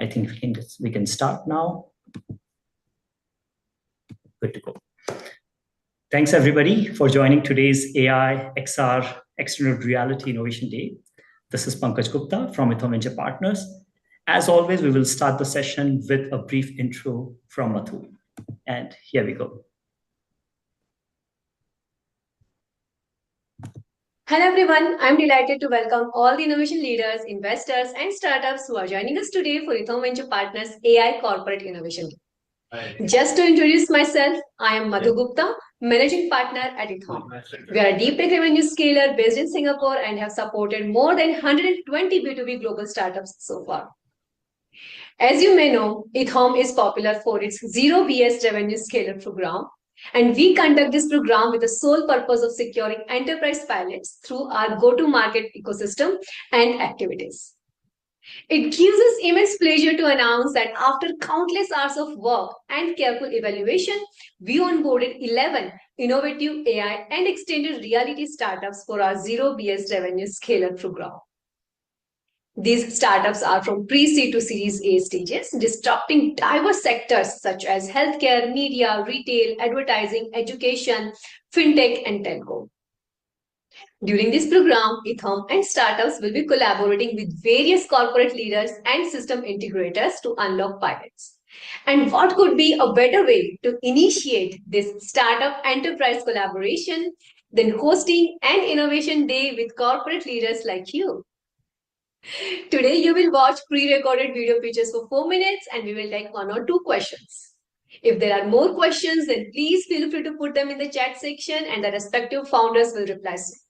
I think we can start now. Good to go. Thanks everybody for joining today's AI XR Extended Reality Innovation Day. This is Pankaj Gupta from EthAum's Partners. As always, we will start the session with a brief intro from Madhu. And here we go. Hello everyone, I'm delighted to welcome all the innovation leaders, investors and startups who are joining us today for EthAum's Partners AI Corporate Innovation Day. Hi. Just to introduce myself, I am Madhu Gupta, Managing Partner at EthAum. We are a deep tech revenue scaler based in Singapore and have supported more than 120 B2B global startups so far. As you may know, EthAum is popular for its Zero BS Revenue Scaler program. And we conduct this program with the sole purpose of securing enterprise pilots through our go-to-market ecosystem and activities. It gives us immense pleasure to announce that after countless hours of work and careful evaluation, we onboarded 11 innovative AI and extended reality startups for our Zero BS Revenue Scaler program. These startups are from pre-seed to Series A stages, disrupting diverse sectors such as healthcare, media, retail, advertising, education, fintech, and telco. During this program, EthAum and startups will be collaborating with various corporate leaders and system integrators to unlock pilots. And what could be a better way to initiate this startup enterprise collaboration than hosting an innovation day with corporate leaders like you? Today, you will watch pre-recorded video pitches for 4 minutes and we will take 1 or 2 questions. If there are more questions, then please feel free to put them in the chat section and the respective founders will reply soon.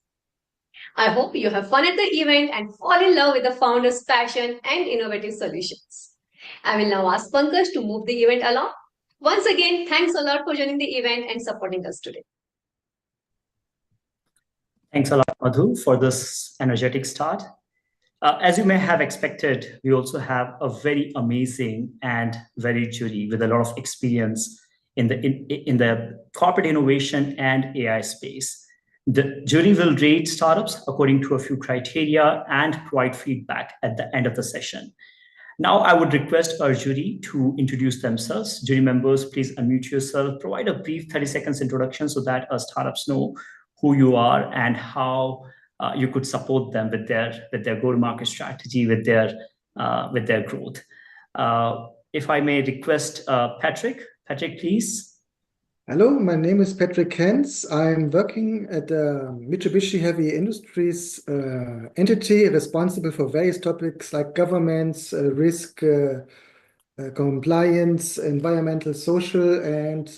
I hope you have fun at the event and fall in love with the founders' passion and innovative solutions. I will now ask Pankaj to move the event along. Once again, thanks a lot for joining the event and supporting us today. Thanks a lot, Madhu, for this energetic start. As you may have expected, we also have a very amazing and very jury with a lot of experience in the corporate innovation and AI space. The jury will rate startups according to a few criteria and provide feedback at the end of the session. Now, I would request our jury to introduce themselves. Jury members, please unmute yourself, provide a brief 30 seconds introduction so that our startups know who you are and how you could support them with their go-to-market strategy, with their growth. If I may request Patrick, please. Hello, my name is Patrick Hens. I'm working at the Mitsubishi Heavy Industries entity responsible for various topics like governance, risk, compliance, environmental, social, and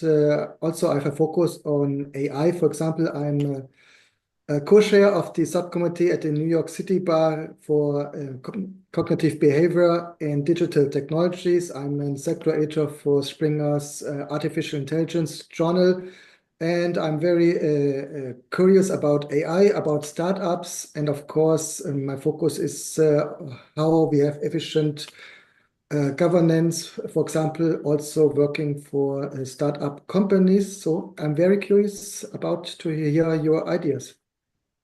also I have a focus on AI. For example, I'm co-chair of the subcommittee at the New York City Bar for cognitive behavior and digital technologies. I'm an sector editor for Springer's Artificial Intelligence Journal. And I'm very curious about AI, about startups. And of course, my focus is how we have efficient governance, for example, also working for startup companies. So I'm very curious about to hear your ideas.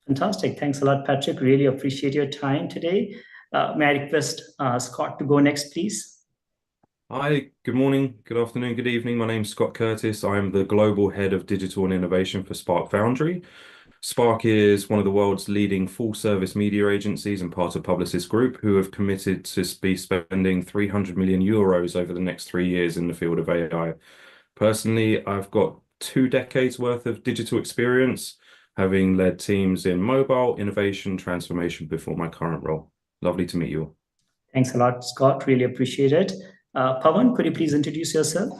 Fantastic. Thanks a lot, Patrick. Really appreciate your time today. May I request Scott to go next, please? Hi, good morning, good afternoon, good evening. My name's Scott Curtis. I am the Global Head of Digital and Innovation for Spark Foundry. Spark is one of the world's leading full-service media agencies and part of Publicis Group, who have committed to be spending 300 million euros over the next 3 years in the field of AI. Personally, I've got 2 decades worth of digital experience, having led teams in mobile, innovation, transformation before my current role. Lovely to meet you all. Thanks a lot, Scott. Really appreciate it. Pawan, could you please introduce yourself?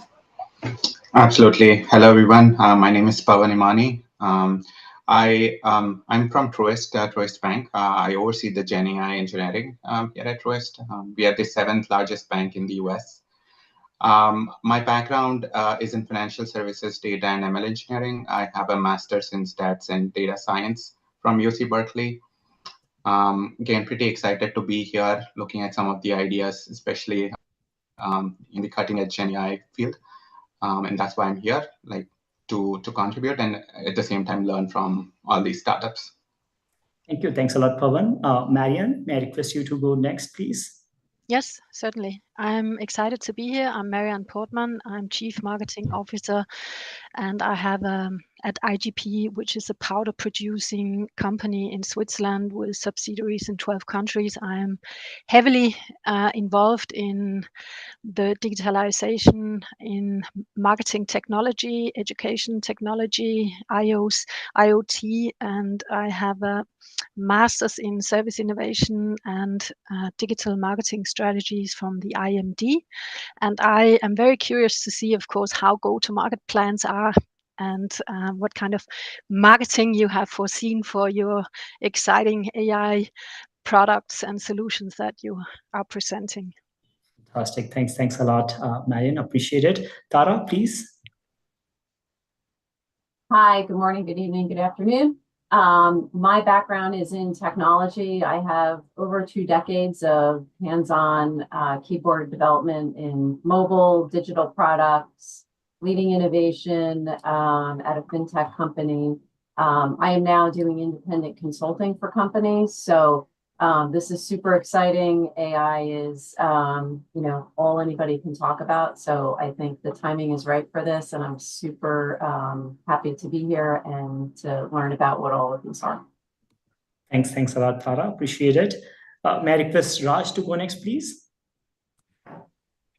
Absolutely. Hello, everyone. My name is Pawan Imani. I'm from Truist Bank. I oversee the Gen AI engineering here at Truist. We are the 7th largest bank in the US. My background is in financial services, data and ML engineering. I have a master's in stats and data science from UC Berkeley. Again, pretty excited to be here looking at some of the ideas, especially in the cutting edge Gen AI field. And that's why I'm here, like to contribute and at the same time learn from all these startups. Thank you. Thanks a lot, Pawan. Marian, may I request you to go next, please? Yes, certainly. I'm excited to be here. I'm Marianne Portman. I'm Chief Marketing Officer, and I have at IGP, which is a powder producing company in Switzerland with subsidiaries in 12 countries. I am heavily involved in the digitalization in marketing technology, education technology, IoT, and I have a master's in service innovation and digital marketing strategies from the IMD. And I am very curious to see, of course, how go-to-market plans are and what kind of marketing you have foreseen for your exciting AI products and solutions that you are presenting. Fantastic. Thanks a lot, Marian. Appreciate it. Tara, please. Hi, good morning, good evening, good afternoon. My background is in technology. I have over 2 decades of hands-on keyboard development in mobile, digital products, leading innovation at a fintech company. I am now doing independent consulting for companies. So this is super exciting. AI is, all anybody can talk about. So I think the timing is right for this, and I'm super happy to be here and to learn about what all of these are. Thanks a lot, Tara. Appreciate it. May I request Raj to go next, please?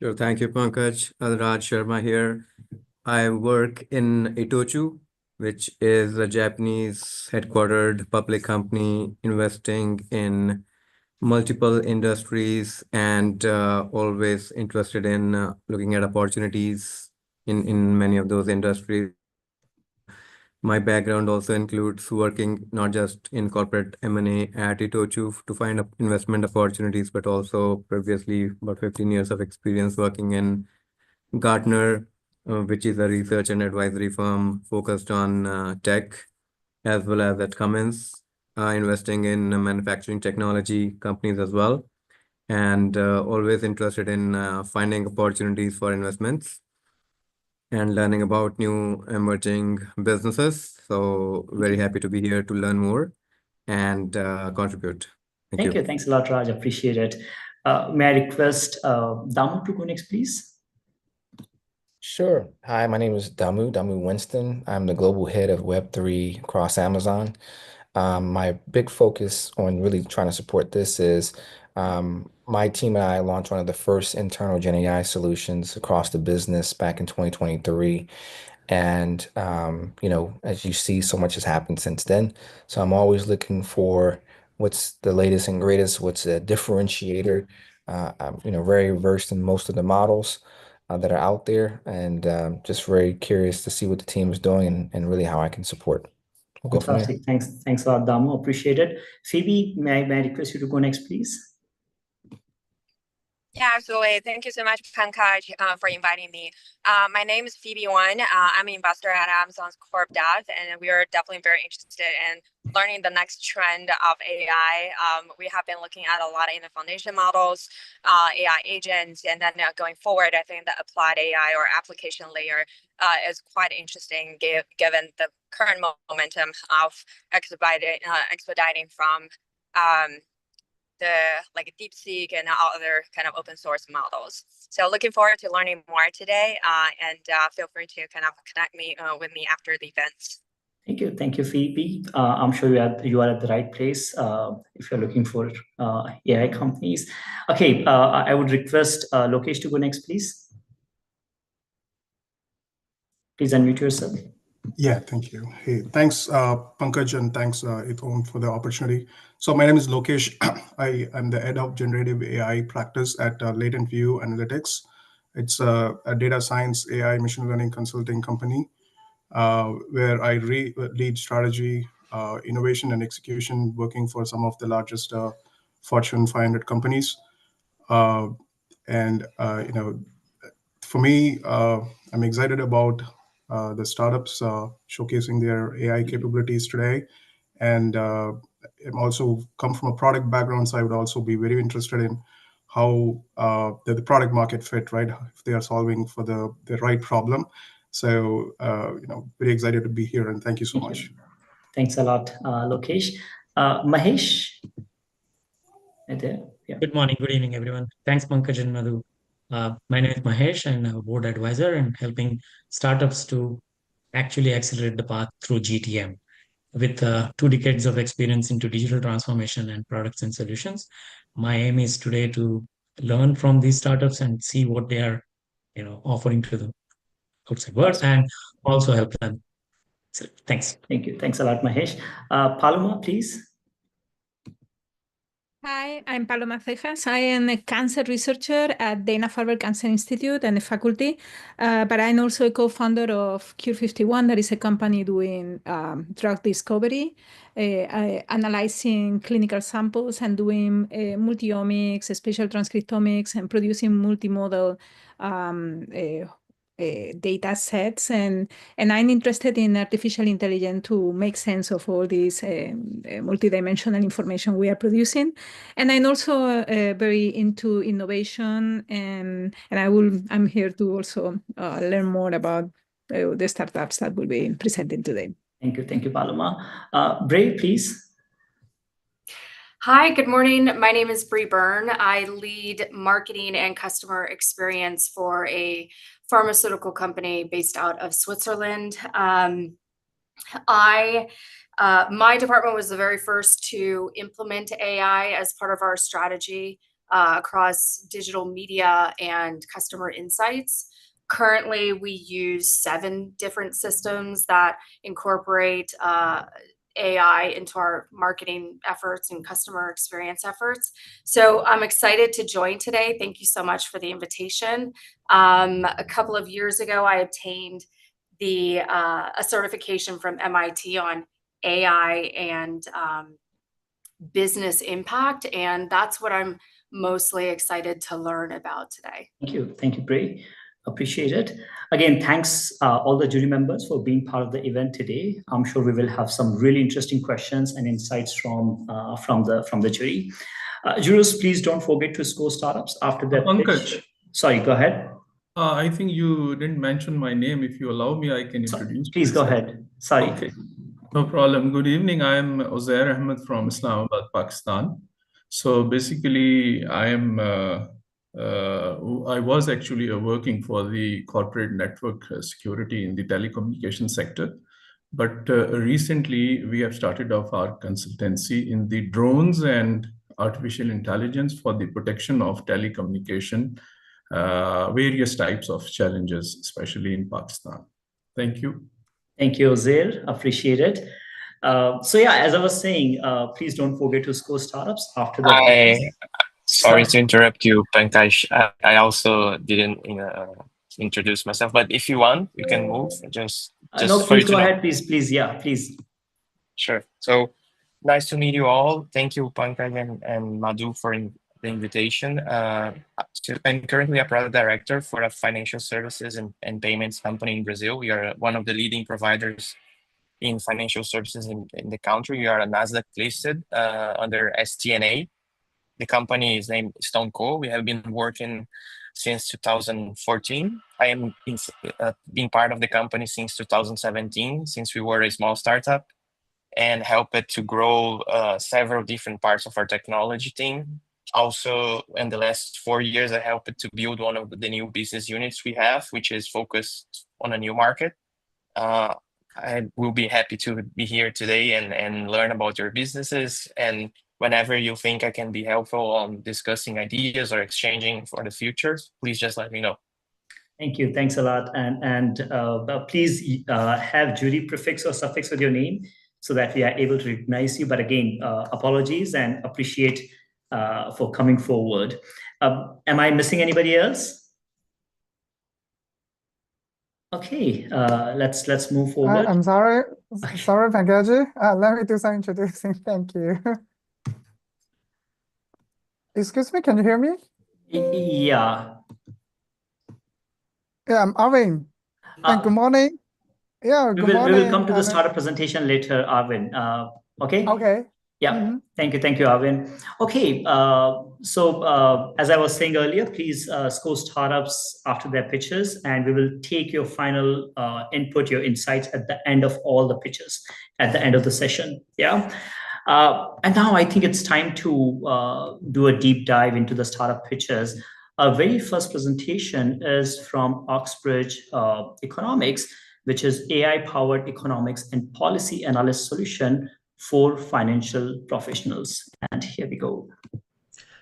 Sure. Thank you, Pankaj. Raj Sharma here. I work in Itochu, which is a Japanese headquartered public company investing in multiple industries and always interested in looking at opportunities in many of those industries. My background also includes working not just in corporate M&A at Itochu to find investment opportunities, but also previously about 15 years of experience working in Gartner, which is a research and advisory firm focused on tech, as well as at Cummins, investing in manufacturing technology companies as well, and always interested in finding opportunities for investments and learning about new emerging businesses. So very happy to be here to learn more and contribute. Thank you. Thanks a lot, Raj. Appreciate it. May I request Damu to go next, please? Sure. Hi, my name is Damu Winston. I'm the global head of Web3 across Amazon. My big focus on really trying to support this is my team and I launched one of the first internal Gen AI solutions across the business back in 2023. And, as you see, so much has happened since then. So I'm always looking for what's the latest and greatest, what's a differentiator. I'm, very versed in most of the models that are out there, and just very curious to see what the team is doing and really how I can support. We'll go from there. Fantastic. Thanks a lot, Damu. Appreciate it. Phoebe, may I request you to go next, please? Yeah, absolutely. Thank you so much, Pankaj, for inviting me. My name is Phoebe Wan. I'm an investor at Amazon's Corp Dev, and we are definitely very interested in learning the next trend of AI. We have been looking at a lot in the foundation models, AI agents, and then going forward, I think the applied AI or application layer is quite interesting given the current momentum of expediting from the DeepSeek and all other kind of open source models. So looking forward to learning more today, and feel free to kind of connect with me after the event. Thank you, Phoebe. I'm sure you are at the right place if you're looking for AI companies. Okay, I would request Lokesh to go next, please. Please unmute yourself. Yeah, thank you. Hey, thanks, Pankaj, and thanks, EthAum, for the opportunity. So my name is Lokesh. I am the head of generative AI practice at Latent View Analytics. It's a data science AI machine learning consulting company where I lead strategy, innovation, and execution, working for some of the largest Fortune 500 companies. For me, I'm excited about the startups showcasing their AI capabilities today. And I'm also come from a product background, so I would also be very interested in how the product market fit, right? If they are solving for the right problem. So, very excited to be here, and thank you so much. Thanks a lot, Lokesh. Mahesh, right there. Yeah. Good morning, good evening, everyone. Thanks, Pankaj and Madhu. My name is Mahesh, and I'm a board advisor and helping startups to actually accelerate the path through GTM. With 2 decades of experience into digital transformation and products and solutions, my aim is today to learn from these startups and see what they are, offering to the outside world, and also help them. So, thanks. Thank you. Thanks a lot, Mahesh. Paloma, please. Hi, I'm Paloma Cejas. I am a cancer researcher at Dana-Farber Cancer Institute and a faculty, but I'm also a co-founder of Cure51, that is a company doing drug discovery, analyzing clinical samples and doing multiomics, spatial transcriptomics, and producing multimodal data sets, and I'm interested in artificial intelligence to make sense of all this multidimensional information we are producing. And I'm also very into innovation, and I'm here to also learn more about the startups that will be presented today. Thank you, Paloma. Bray, please. Hi, good morning. My name is Bree Byrne. I lead marketing and customer experience for a pharmaceutical company based out of Switzerland. My department was the very first to implement AI as part of our strategy across digital media and customer insights. Currently, we use 7 different systems that incorporate AI into our marketing efforts and customer experience efforts. So I'm excited to join today. Thank you so much for the invitation. A couple of years ago, I obtained a certification from MIT on AI and business impact, and that's what I'm mostly excited to learn about today. Thank you, Bray. Appreciate it. Again, thanks all the jury members for being part of the event today. I'm sure we will have some really interesting questions and insights from the jury. Jurors, please don't forget to score startups after that. Pankaj. Sorry, go ahead. I think you didn't mention my name. If you allow me, I can introduce Please go myself. ahead. Sorry. Okay, no problem. Good evening. I am Uzair Ahmed from Islamabad, Pakistan. So basically, I was actually working for the corporate network security in the telecommunication sector. But recently, we have started off our consultancy in the drones and artificial intelligence for the protection of telecommunication, various types of challenges, especially in Pakistan. Thank you. Thank you, Uzair. Appreciate it. So yeah, as I was saying, please don't forget to score startups after that. Sorry to interrupt you, Pankaj. I also didn't introduce myself, but if you want, you can move. Just no, for you please to go know. ahead, please. Yeah, please. Sure. So nice to meet you all. Thank you, Pankaj and Madhu, for the invitation. I'm currently a product director for a financial services and payments company in Brazil. We are one of the leading providers in financial services in the country. We are a NASDAQ listed under STNA. The company is named Stone Co. We have been working since 2014. I am being part of the company since 2017, since we were a small startup, and helped it to grow several different parts of our technology team. Also, in the last 4 years, I helped it to build one of the new business units we have, which is focused on a new market. I will be happy to be here today and learn about your businesses. And whenever you think I can be helpful on discussing ideas or exchanging for the future, please just let me know. Thank you. Thanks a lot. And please have jury prefix or suffix with your name so that we are able to recognize you. But again, apologies and appreciate for coming forward. Am I missing anybody else? Okay, let's move forward. I'm sorry, Pankaj. Let me do some introducing. Thank you. Excuse me, can you hear me? Yeah. Yeah, I'm Arvind. And good morning. Yeah, good morning. We will come to the startup presentation later, Arvind. Okay? Okay. Yeah. Thank you, Arvind. Okay, so as I was saying earlier, please score startups after their pitches, and we will take your final input, your insights at the end of all the pitches, at the end of the session. Yeah. And now I think it's time to do a deep dive into the startup pitches. Our very first presentation is from Oxbridge Economics, which is AI-powered economics and policy analyst solution for financial professionals. And here we go.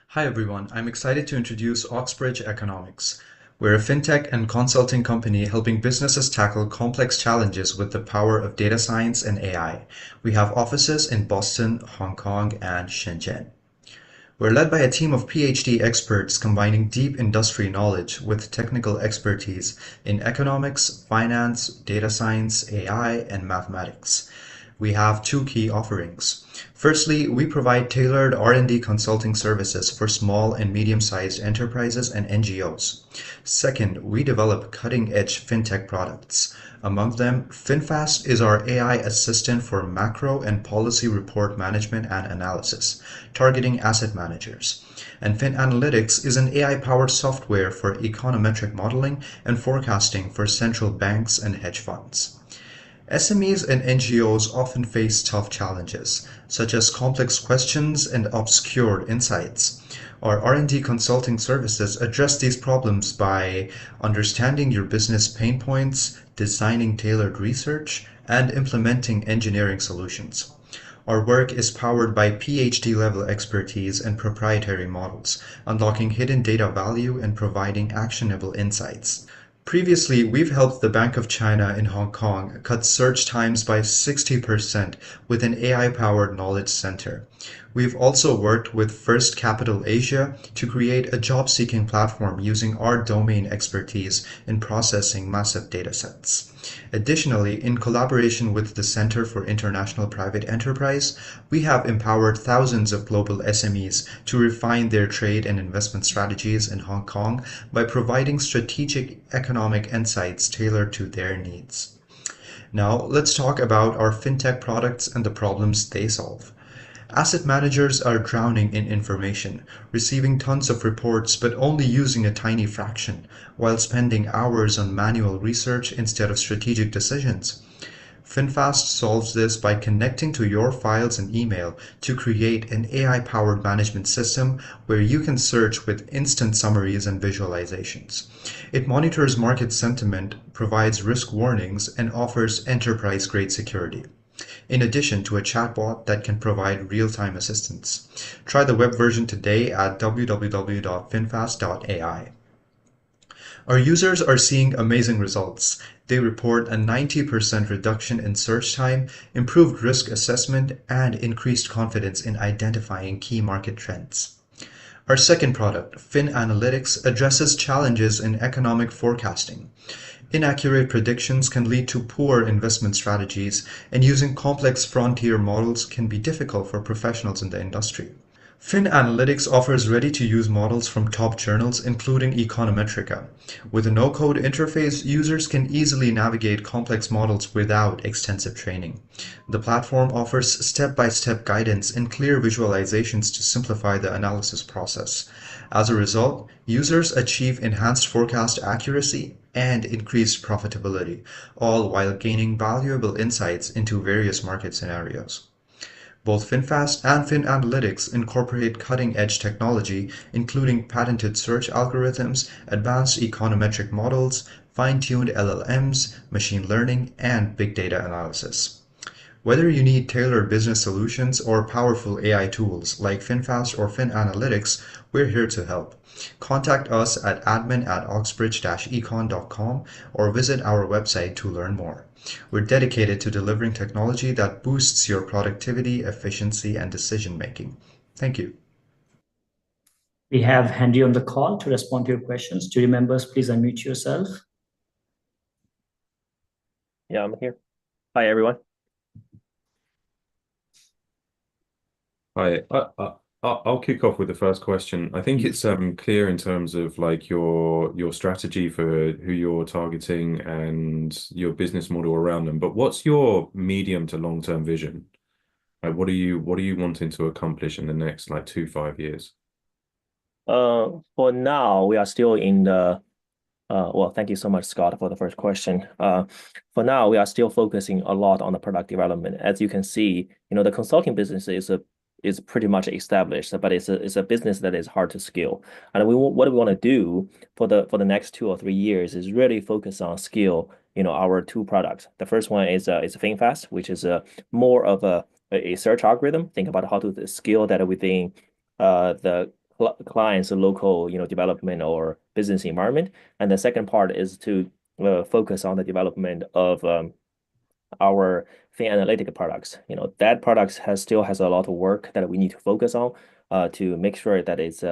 Hi, everyone. I'm excited to introduce Oxbridge Economics. We're a fintech and consulting company helping businesses tackle complex challenges with the power of data science and AI. We have offices in Boston, Hong Kong, and Shenzhen. We're led by a team of PhD experts combining deep industry knowledge with technical expertise in economics, finance, data science, AI, and mathematics. We have two key offerings. Firstly, we provide tailored R&D consulting services for small and medium-sized enterprises and NGOs. Second, we develop cutting-edge fintech products. Among them, FinFast is our AI assistant for macro and policy report management and analysis, targeting asset managers. And FinAnalytics is an AI-powered software for econometric modeling and forecasting for central banks and hedge funds. SMEs and NGOs often face tough challenges, such as complex questions and obscure insights. Our R&D consulting services address these problems by understanding your business pain points, designing tailored research, and implementing engineering solutions. Our work is powered by PhD-level expertise and proprietary models, unlocking hidden data value and providing actionable insights. Previously, we've helped the Bank of China in Hong Kong cut search times by 60% with an AI-powered knowledge center. We've also worked with First Capital Asia to create a job-seeking platform using our domain expertise in processing massive datasets. Additionally, in collaboration with the Center for International Private Enterprise, we have empowered thousands of global SMEs to refine their trade and investment strategies in Hong Kong by providing strategic economic insights tailored to their needs. Now, let's talk about our fintech products and the problems they solve. Asset managers are drowning in information, receiving tons of reports but only using a tiny fraction, while spending hours on manual research instead of strategic decisions. FinFast solves this by connecting to your files and email to create an AI-powered management system where you can search with instant summaries and visualizations. It monitors market sentiment, provides risk warnings, and offers enterprise-grade security, in addition to a chatbot that can provide real-time assistance. Try the web version today at www.finfast.ai. Our users are seeing amazing results. They report a 90% reduction in search time, improved risk assessment, and increased confidence in identifying key market trends. Our second product, FinAnalytics, addresses challenges in economic forecasting. Inaccurate predictions can lead to poor investment strategies, and using complex frontier models can be difficult for professionals in the industry. FinAnalytics offers ready-to-use models from top journals, including Econometrica. With a no-code interface, users can easily navigate complex models without extensive training. The platform offers step-by-step guidance and clear visualizations to simplify the analysis process. As a result, users achieve enhanced forecast accuracy and increased profitability, all while gaining valuable insights into various market scenarios. Both FinFast and FinAnalytics incorporate cutting-edge technology, including patented search algorithms, advanced econometric models, fine-tuned LLMs, machine learning, and big data analysis. Whether you need tailored business solutions or powerful AI tools like FinFast or FinAnalytics, we're here to help. Contact us at admin@oxbridge-econ.com or visit our website to learn more. We're dedicated to delivering technology that boosts your productivity, efficiency, and decision-making. Thank you. We have Henry on the call to respond to your questions. Jury members, please unmute yourself. Yeah, I'm here. Hi, everyone. Hi, I'll kick off with the first question. I think it's clear in terms of like your strategy for who you're targeting and your business model around them. But what's your medium to long-term vision? Like, what are you wanting to accomplish in the next like 2-5 years? For now, we are still in the Well, thank you so much, Scott, for the first question. For now, we are still focusing a lot on the product development. As you can see, the consulting business is pretty much established, but it's a business that is hard to scale. And what we want to do for the next 2 or 3 years is really focus on scale, our two products. The first one is FinFast, which is more of a search algorithm. Think about how to scale that within the client's local, development or business environment. And the second part is to focus on the development of our fin analytic products. That products still has a lot of work that we need to focus on to make sure that it's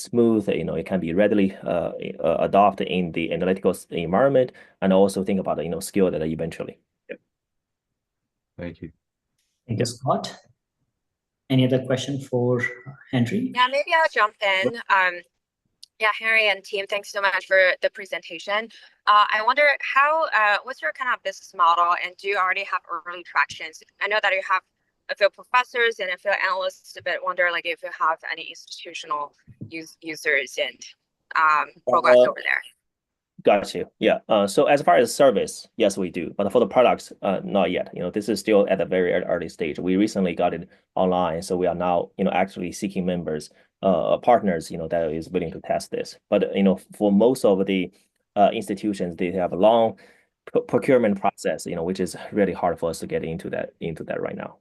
smooth. It can be readily adopted in the analytical environment, and also think about scale that eventually. Yep. Thank you. Thank you, Scott. Any other question for Henry? Yeah, maybe I'll jump in. Yeah, Henry and team, thanks so much for the presentation. I wonder what's your kind of business model, and do you already have early tractions? I know that you have a few professors and a few analysts, but wonder if you have any institutional users and progress over there. Got you. Yeah. So as far as service, yes, we do. But for the products, not yet. This is still at a very early stage. We recently got it online, so we are now, actually seeking members, partners, that is willing to test this. But for most of the institutions, they have a long procurement process, which is really hard for us to get into that right now.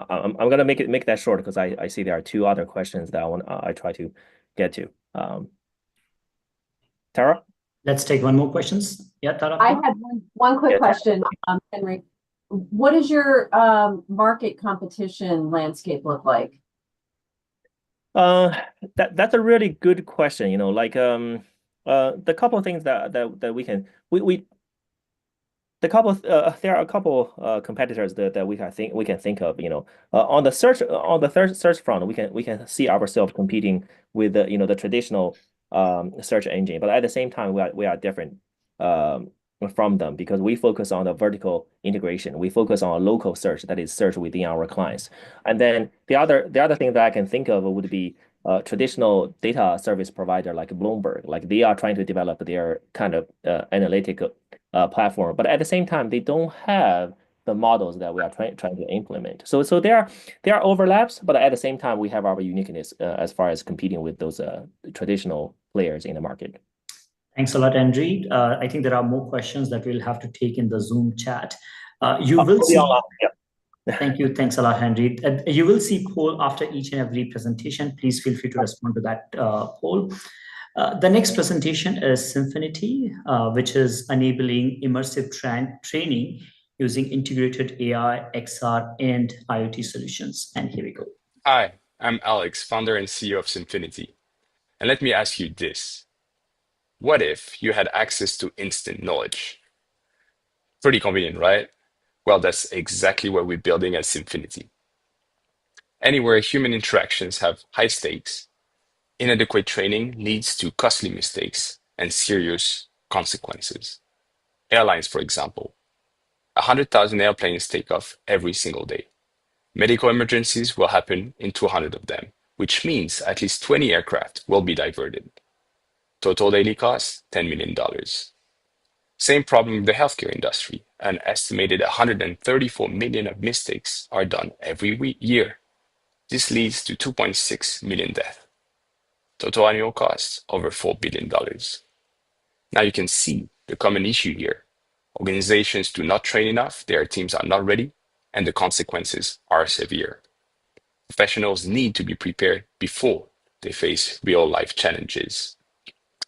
I'm gonna make that short because I see there are two other questions that I try to get to. Tara? Let's take one more questions. Yeah, Tara. I had one quick question, Henry. What does your market competition landscape look like? That's a really good question. The couple of things that we can there are a couple competitors that we can think of. On the search front, we can see ourselves competing with the traditional search engine, but at the same time we are different from them because we focus on the vertical integration. We focus on a local search, that is search within our clients. And then the other thing that I can think of would be traditional data service provider like Bloomberg. Like they are trying to develop their kind of analytical platform, but at the same time they don't have the models that we are trying to implement. So there are overlaps, but at the same time we have our uniqueness as far as competing with those traditional players in the market. Thanks a lot, Henry. I think there are more questions that we'll have to take in the Zoom chat. You will see. Yeah. Thank you. Thanks a lot, Henry. You will see poll after each and every presentation. Please feel free to respond to that poll. The next presentation is Symphonity, which is enabling immersive training using integrated AI, XR, and IoT solutions. And here we go. Hi, I'm Alex, founder and CEO of Symphonity. And let me ask you this. What if you had access to instant knowledge? Pretty convenient, right? Well, that's exactly what we're building at Symphonity. Anywhere human interactions have high stakes, inadequate training leads to costly mistakes and serious consequences. Airlines, for example. 100,000 airplanes take off every single day. Medical emergencies will happen in 200 of them, which means at least 20 aircraft will be diverted. Total daily cost, $10 million. Same problem with the healthcare industry. An estimated 134 million of mistakes are done every year. This leads to 2.6 million deaths. Total annual costs, over $4 billion. Now you can see the common issue here. Organizations do not train enough, their teams are not ready, and the consequences are severe. Professionals need to be prepared before they face real-life challenges.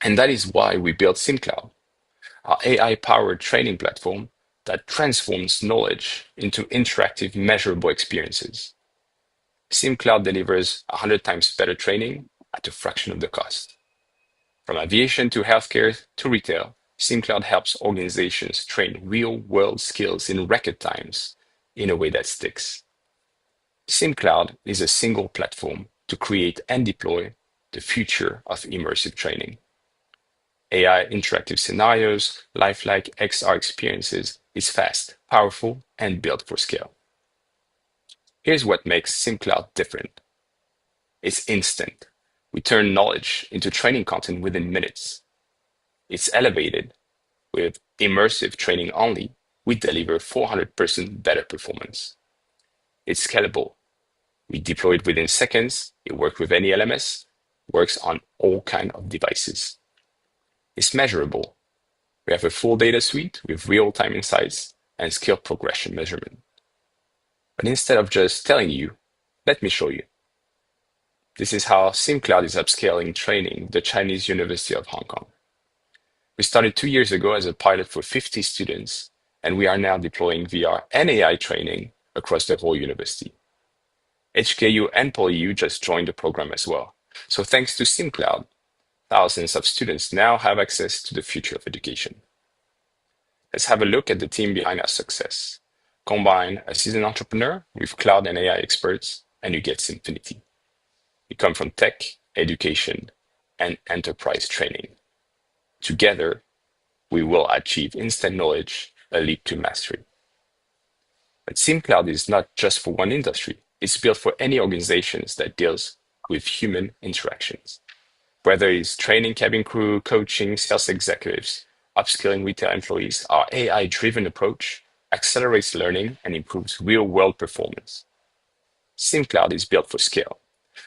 And that is why we built SimCloud, our AI-powered training platform that transforms knowledge into interactive, measurable experiences. SimCloud delivers 100 times better training at a fraction of the cost. From aviation to healthcare to retail, SimCloud helps organizations train real-world skills in record times in a way that sticks. SimCloud is a single platform to create and deploy the future of immersive training. AI interactive scenarios, lifelike XR experiences is fast, powerful, and built for scale. Here's what makes SimCloud different. It's instant. We turn knowledge into training content within minutes. It's elevated. With immersive training only, we deliver 400% better performance. It's scalable. We deploy it within seconds. It works with any LMS, works on all kinds of devices. It's measurable. We have a full data suite with real-time insights and skill progression measurement. But instead of just telling you, let me show you. This is how SimCloud is upscaling training the Chinese University of Hong Kong. We started 2 years ago as a pilot for 50 students, and we are now deploying VR and AI training across the whole university. HKU and PolyU just joined the program as well. So thanks to SimCloud, thousands of students now have access to the future of education. Let's have a look at the team behind our success. Combine a seasoned entrepreneur with cloud and AI experts, and you get Simfinity. We come from tech, education, and enterprise training. Together, we will achieve instant knowledge, a leap to mastery. But SimCloud is not just for one industry. It's built for any organizations that deals with human interactions. Whether it's training cabin crew, coaching sales executives, upskilling retail employees, our AI-driven approach accelerates learning and improves real-world performance. SimCloud is built for scale.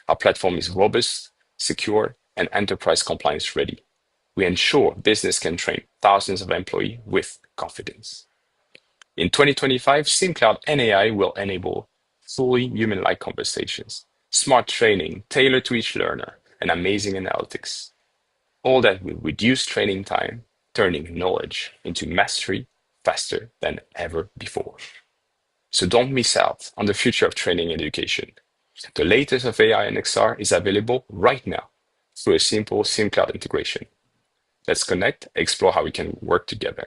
Our platform is robust, secure, and enterprise compliance ready. We ensure business can train thousands of employees with confidence. In 2025, SimCloud and AI will enable fully human-like conversations, smart training tailored to each learner, and amazing analytics. All that will reduce training time, turning knowledge into mastery faster than ever before. So don't miss out on the future of training and education. The latest of AI and XR is available right now through a simple SimCloud integration. Let's connect, explore how we can work together.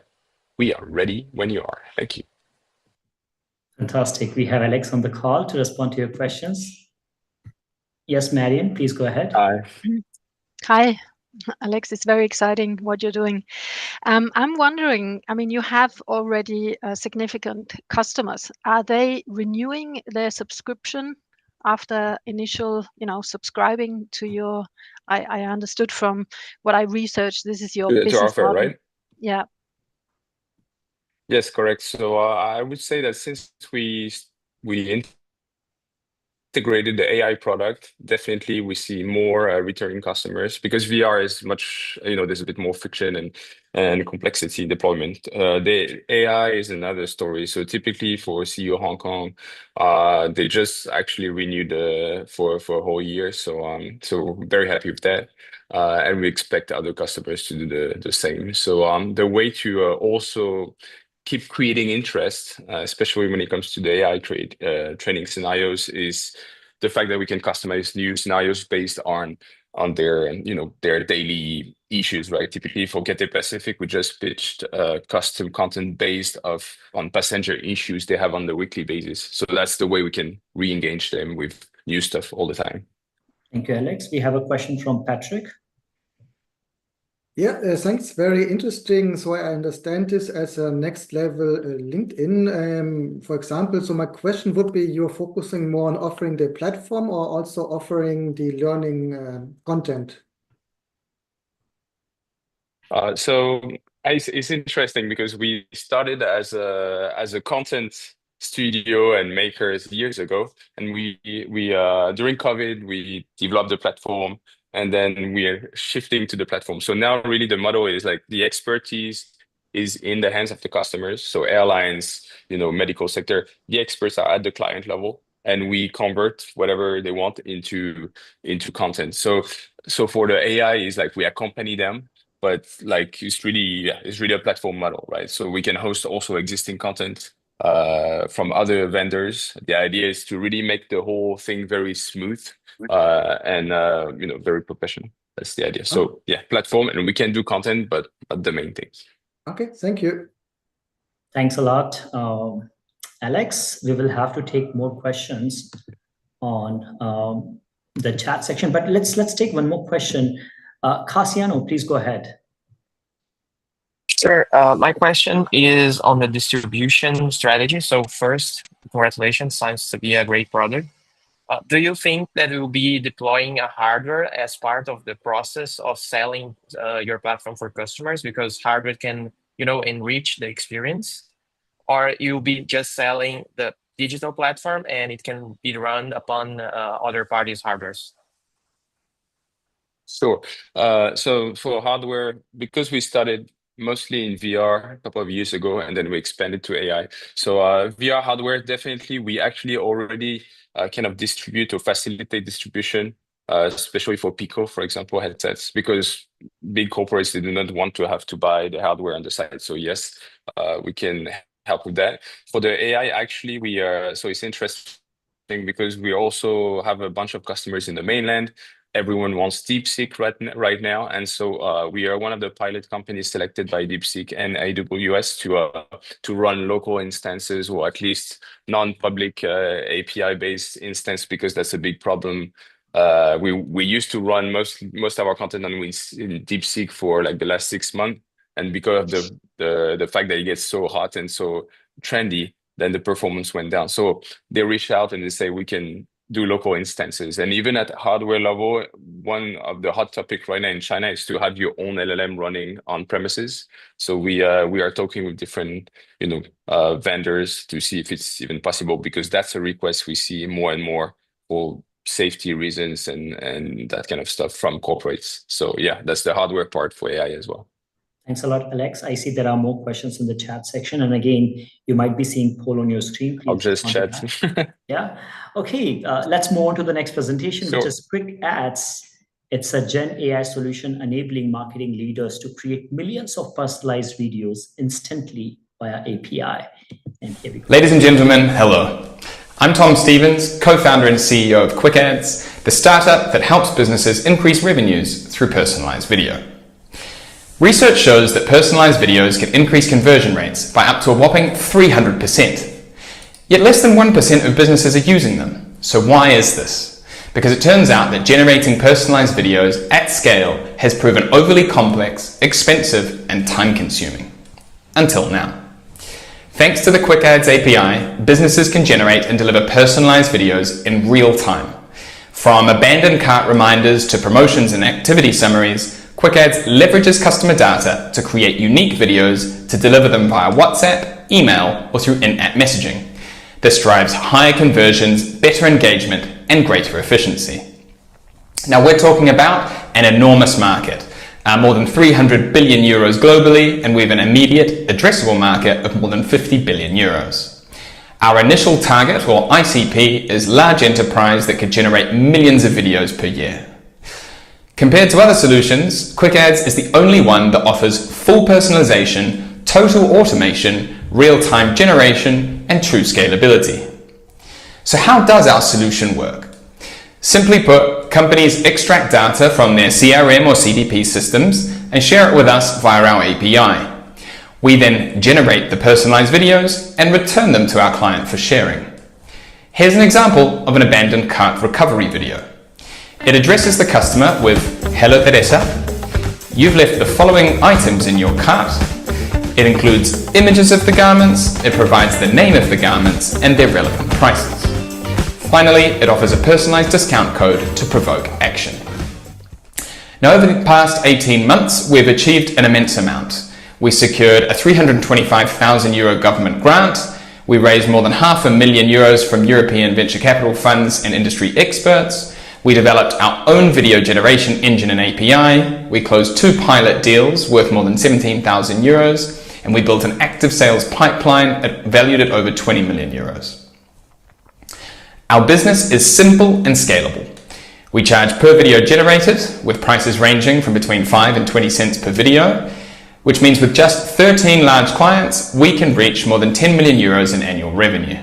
We are ready when you are. Thank you. Fantastic. We have Alex on the call to respond to your questions. Yes, Marian, please go ahead. Hi, Alex. It's very exciting what you're doing. I'm wondering, I mean, you have already significant customers. Are they renewing their subscription after initial, subscribing to your, I understood from what I researched, this is your To business offer, model. right? Yeah. Yes, correct. So I would say that since we integrated the AI product, definitely we see more returning customers because VR is much, there's a bit more friction and complexity in deployment. The AI is another story. So typically for CEO Hong Kong, they just actually renewed for a whole year. So very happy with that. And we expect other customers to do the same. So the way to also keep creating interest, especially when it comes to the AI training scenarios, is the fact that we can customize new scenarios based on their daily issues, right? Typically for Cathay Pacific, we just pitched custom content based on passenger issues they have on the weekly basis. So that's the way we can re-engage them with new stuff all the time. Thank you, Alex. We have a question from Patrick. Yeah, thanks. Very interesting. So I understand this as a next level LinkedIn, for example. So my question would be, you're focusing more on offering the platform or also offering the learning content? So it's interesting because we started as a content studio and makers years ago, and we during COVID we developed the platform, and then we are shifting to the platform. So now really the model is like the expertise is in the hands of the customers. So airlines, medical sector, the experts are at the client level, and we convert whatever they want into content. So for the AI is like we accompany them, but like it's really a platform model, right? So we can host also existing content from other vendors. The idea is to really make the whole thing very smooth and very professional. That's the idea. So yeah, platform, and we can do content, but not the main thing. Okay, thank you. Thanks a lot, Alex. We will have to take more questions on the chat section, but let's take one more question. Cassiano, please go ahead. Sure. My question is on the distribution strategy. So first, congratulations, seems to be a great product. Do you think that you will be deploying a hardware as part of the process of selling your platform for customers, because hardware can, enrich the experience? Or you'll be just selling the digital platform and it can be run upon other parties' hardwares? Sure. So for hardware, because we started mostly in VR a couple of years ago, and then we expanded to AI. So VR hardware, definitely, we actually already kind of distribute or facilitate distribution, especially for Pico, for example, headsets, because big corporates, they do not want to have to buy the hardware on the side. So yes, we can help with that. For the AI, actually, so it's interesting because we also have a bunch of customers in the mainland. Everyone wants DeepSeek right now, and so we are one of the pilot companies selected by DeepSeek and AWS to run local instances, or at least non-public API-based instance, because that's a big problem. We used to run most of our content in DeepSeek for like the last 6 months, and because of the fact that it gets so hot and so trendy, then the performance went down. So they reach out and they say we can do local instances. And even at hardware level, one of the hot topics right now in China is to have your own LLM running on premises. So we are talking with different vendors to see if it's even possible, because that's a request we see more and more for safety reasons and that kind of stuff from corporates. So yeah, that's the hardware part for AI as well. Thanks a lot, Alex. I see there are more questions in the chat section. And again, you might be seeing poll on your screen. Please I'll just chat. Yeah. Okay, let's move on to the next presentation, Sure. which is Quick Ads. It's a Gen AI solution enabling marketing leaders to create millions of personalized videos instantly via API. And here we go. Ladies and gentlemen, hello. I'm Tom Stevens, co-founder and CEO of Quick Ads, the startup that helps businesses increase revenues through personalized video. Research shows that personalized videos can increase conversion rates by up to a whopping 300%. Yet less than 1% of businesses are using them. So why is this? Because it turns out that generating personalized videos at scale has proven overly complex, expensive, and time-consuming. Until now. Thanks to the Quick Ads API, businesses can generate and deliver personalized videos in real time. From abandoned cart reminders to promotions and activity summaries, Quick Ads leverages customer data to create unique videos to deliver them via WhatsApp, email, or through in-app messaging. This drives higher conversions, better engagement, and greater efficiency. Now we're talking about an enormous market, more than 300 billion euros globally, and we have an immediate addressable market of more than 50 billion euros. Our initial target, or ICP, is large enterprise that could generate millions of videos per year. Compared to other solutions, Quick Ads is the only one that offers full personalization, total automation, real-time generation, and true scalability. So how does our solution work? Simply put, companies extract data from their CRM or CDP systems and share it with us via our API. We then generate the personalized videos and return them to our client for sharing. Here's an example of an abandoned cart recovery video. It addresses the customer with, "Hello Teresa, you've left the following items in your cart." It includes images of the garments, it provides the name of the garments and their relevant prices. Finally, it offers a personalized discount code to provoke action. Now, over the past 18 months, we've achieved an immense amount. We secured a €325,000 government grant. We raised more than €500,000 from European venture capital funds and industry experts. We developed our own video generation engine and API. We closed 2 pilot deals worth more than €17,000, and we built an active sales pipeline valued at over €20 million. Our business is simple and scalable. We charge per video generated, with prices ranging from between 5 and 20 cents per video, which means with just 13 large clients, we can reach more than €10 million in annual revenue.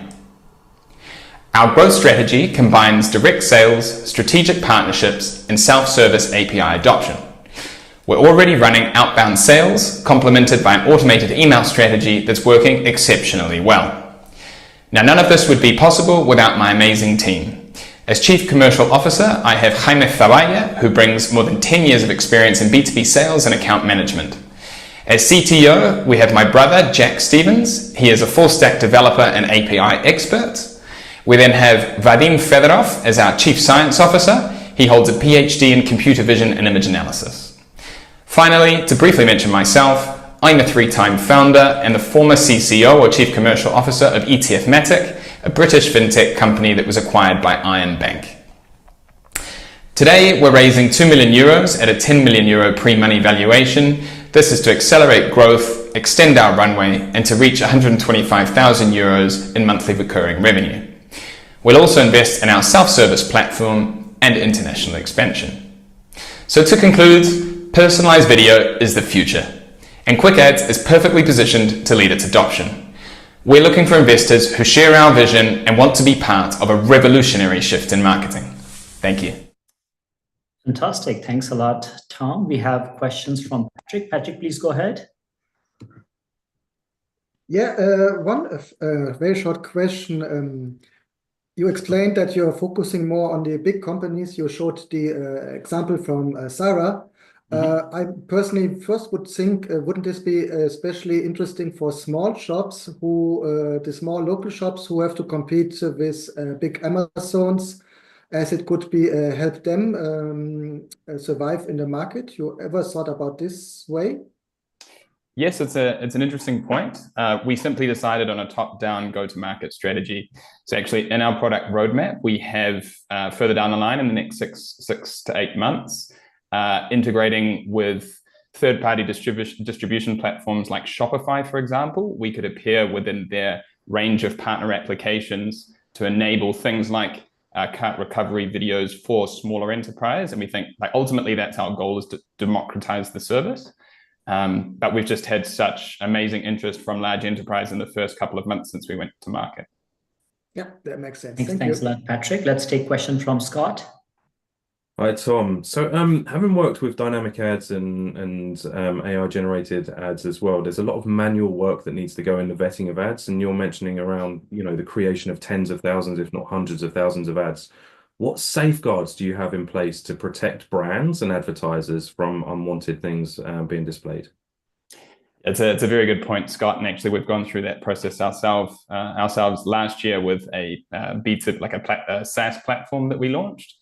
Our growth strategy combines direct sales, strategic partnerships, and self-service API adoption. We're already running outbound sales, complemented by an automated email strategy that's working exceptionally well. Now, none of this would be possible without my amazing team. As Chief Commercial Officer, I have Jaime Zavalla, who brings more than 10 years of experience in B2B sales and account management. As CTO, we have my brother, Jack Stevens. He is a full-stack developer and API expert. We then have Vadim Fedorov as our Chief Science Officer. He holds a PhD in computer vision and image analysis. Finally, to briefly mention myself, I'm a 3-time founder and the former CCO or Chief Commercial Officer of EthAum's, a British fintech company that was acquired by Iron Bank. Today, we're raising 2 million euros at a 10 million euro pre-money valuation. This is to accelerate growth, extend our runway, and to reach 125,000 euros in monthly recurring revenue. We'll also invest in our self-service platform and international expansion. So to conclude, personalized video is the future, and Quick Ads is perfectly positioned to lead its adoption. We're looking for investors who share our vision and want to be part of a revolutionary shift in marketing. Thank you. Fantastic. Thanks a lot, Tom. We have questions from Patrick. Patrick, please go ahead. Yeah, one very short question. You explained that you're focusing more on the big companies. You showed the example from Sarah. I personally first would think, wouldn't this be especially interesting for small shops the small local shops who have to compete with big Amazons, as it could be help them survive in the market? You ever thought about this way? Yes, it's an interesting point. We simply decided on a top-down go-to-market strategy. So actually, in our product roadmap, we have further down the line in the next six to 8 months, integrating with third-party distribution platforms like Shopify, for example. We could appear within their range of partner applications to enable things like cart recovery videos for smaller enterprise. And we think ultimately that's our goal, is to democratize the service. But we've just had such amazing interest from large enterprise in the first couple of months since we went to market. Yeah, that makes sense. Thanks a lot, Patrick. Let's take a question from Scott. Hi, Tom. So having worked with dynamic ads and AI-generated ads as well, there's a lot of manual work that needs to go in the vetting of ads. And you're mentioning around, the creation of tens of thousands, if not hundreds of thousands of ads. What safeguards do you have in place to protect brands and advertisers from unwanted things being displayed? It's a very good point, Scott. And actually, we've gone through that process ourselves last year with a a SaaS platform that we launched,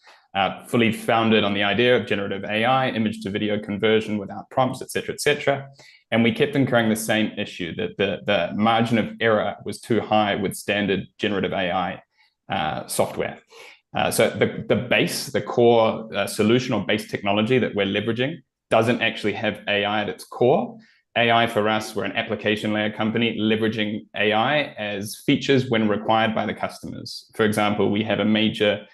fully founded on the idea of generative AI, image to video conversion without prompts, et cetera, and we kept incurring the same issue, that the margin of error was too high with standard generative AI software. So the core solution or base technology that we're leveraging doesn't actually have AI at its core. AI for us, we're an application layer company leveraging AI as features when required by the customers. For example, we have a major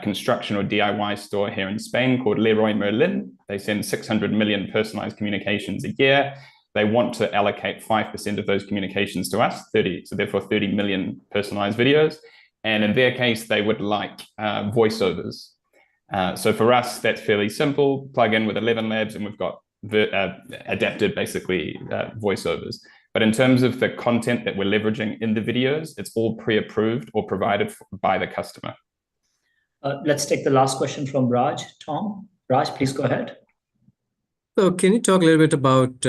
construction or DIY store here in Spain called Leroy Merlin. They send 600 million personalized communications a year. They want to allocate 5% of those communications to us, so therefore 30 million personalized videos. And in their case, they would like voiceovers. So for us, that's fairly simple. Plug in with 11 Labs, and we've got adapted, basically, voiceovers. But in terms of the content that we're leveraging in the videos, it's all pre-approved or provided by the customer. Let's take the last question from Raj. Tom, Raj, please go ahead. So can you talk a little bit about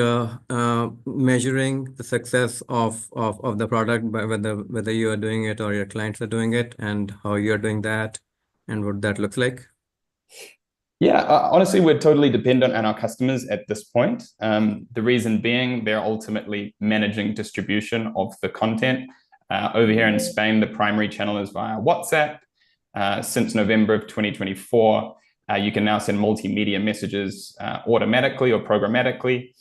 measuring the success of the product, by whether you are doing it or your clients are doing it, and how you're doing that, and what that looks like? Yeah, honestly, we're totally dependent on our customers at this point. The reason being, they're ultimately managing distribution of the content. Over here in Spain, the primary channel is via WhatsApp. Since November of 2024, you can now send multimedia messages automatically or programmatically.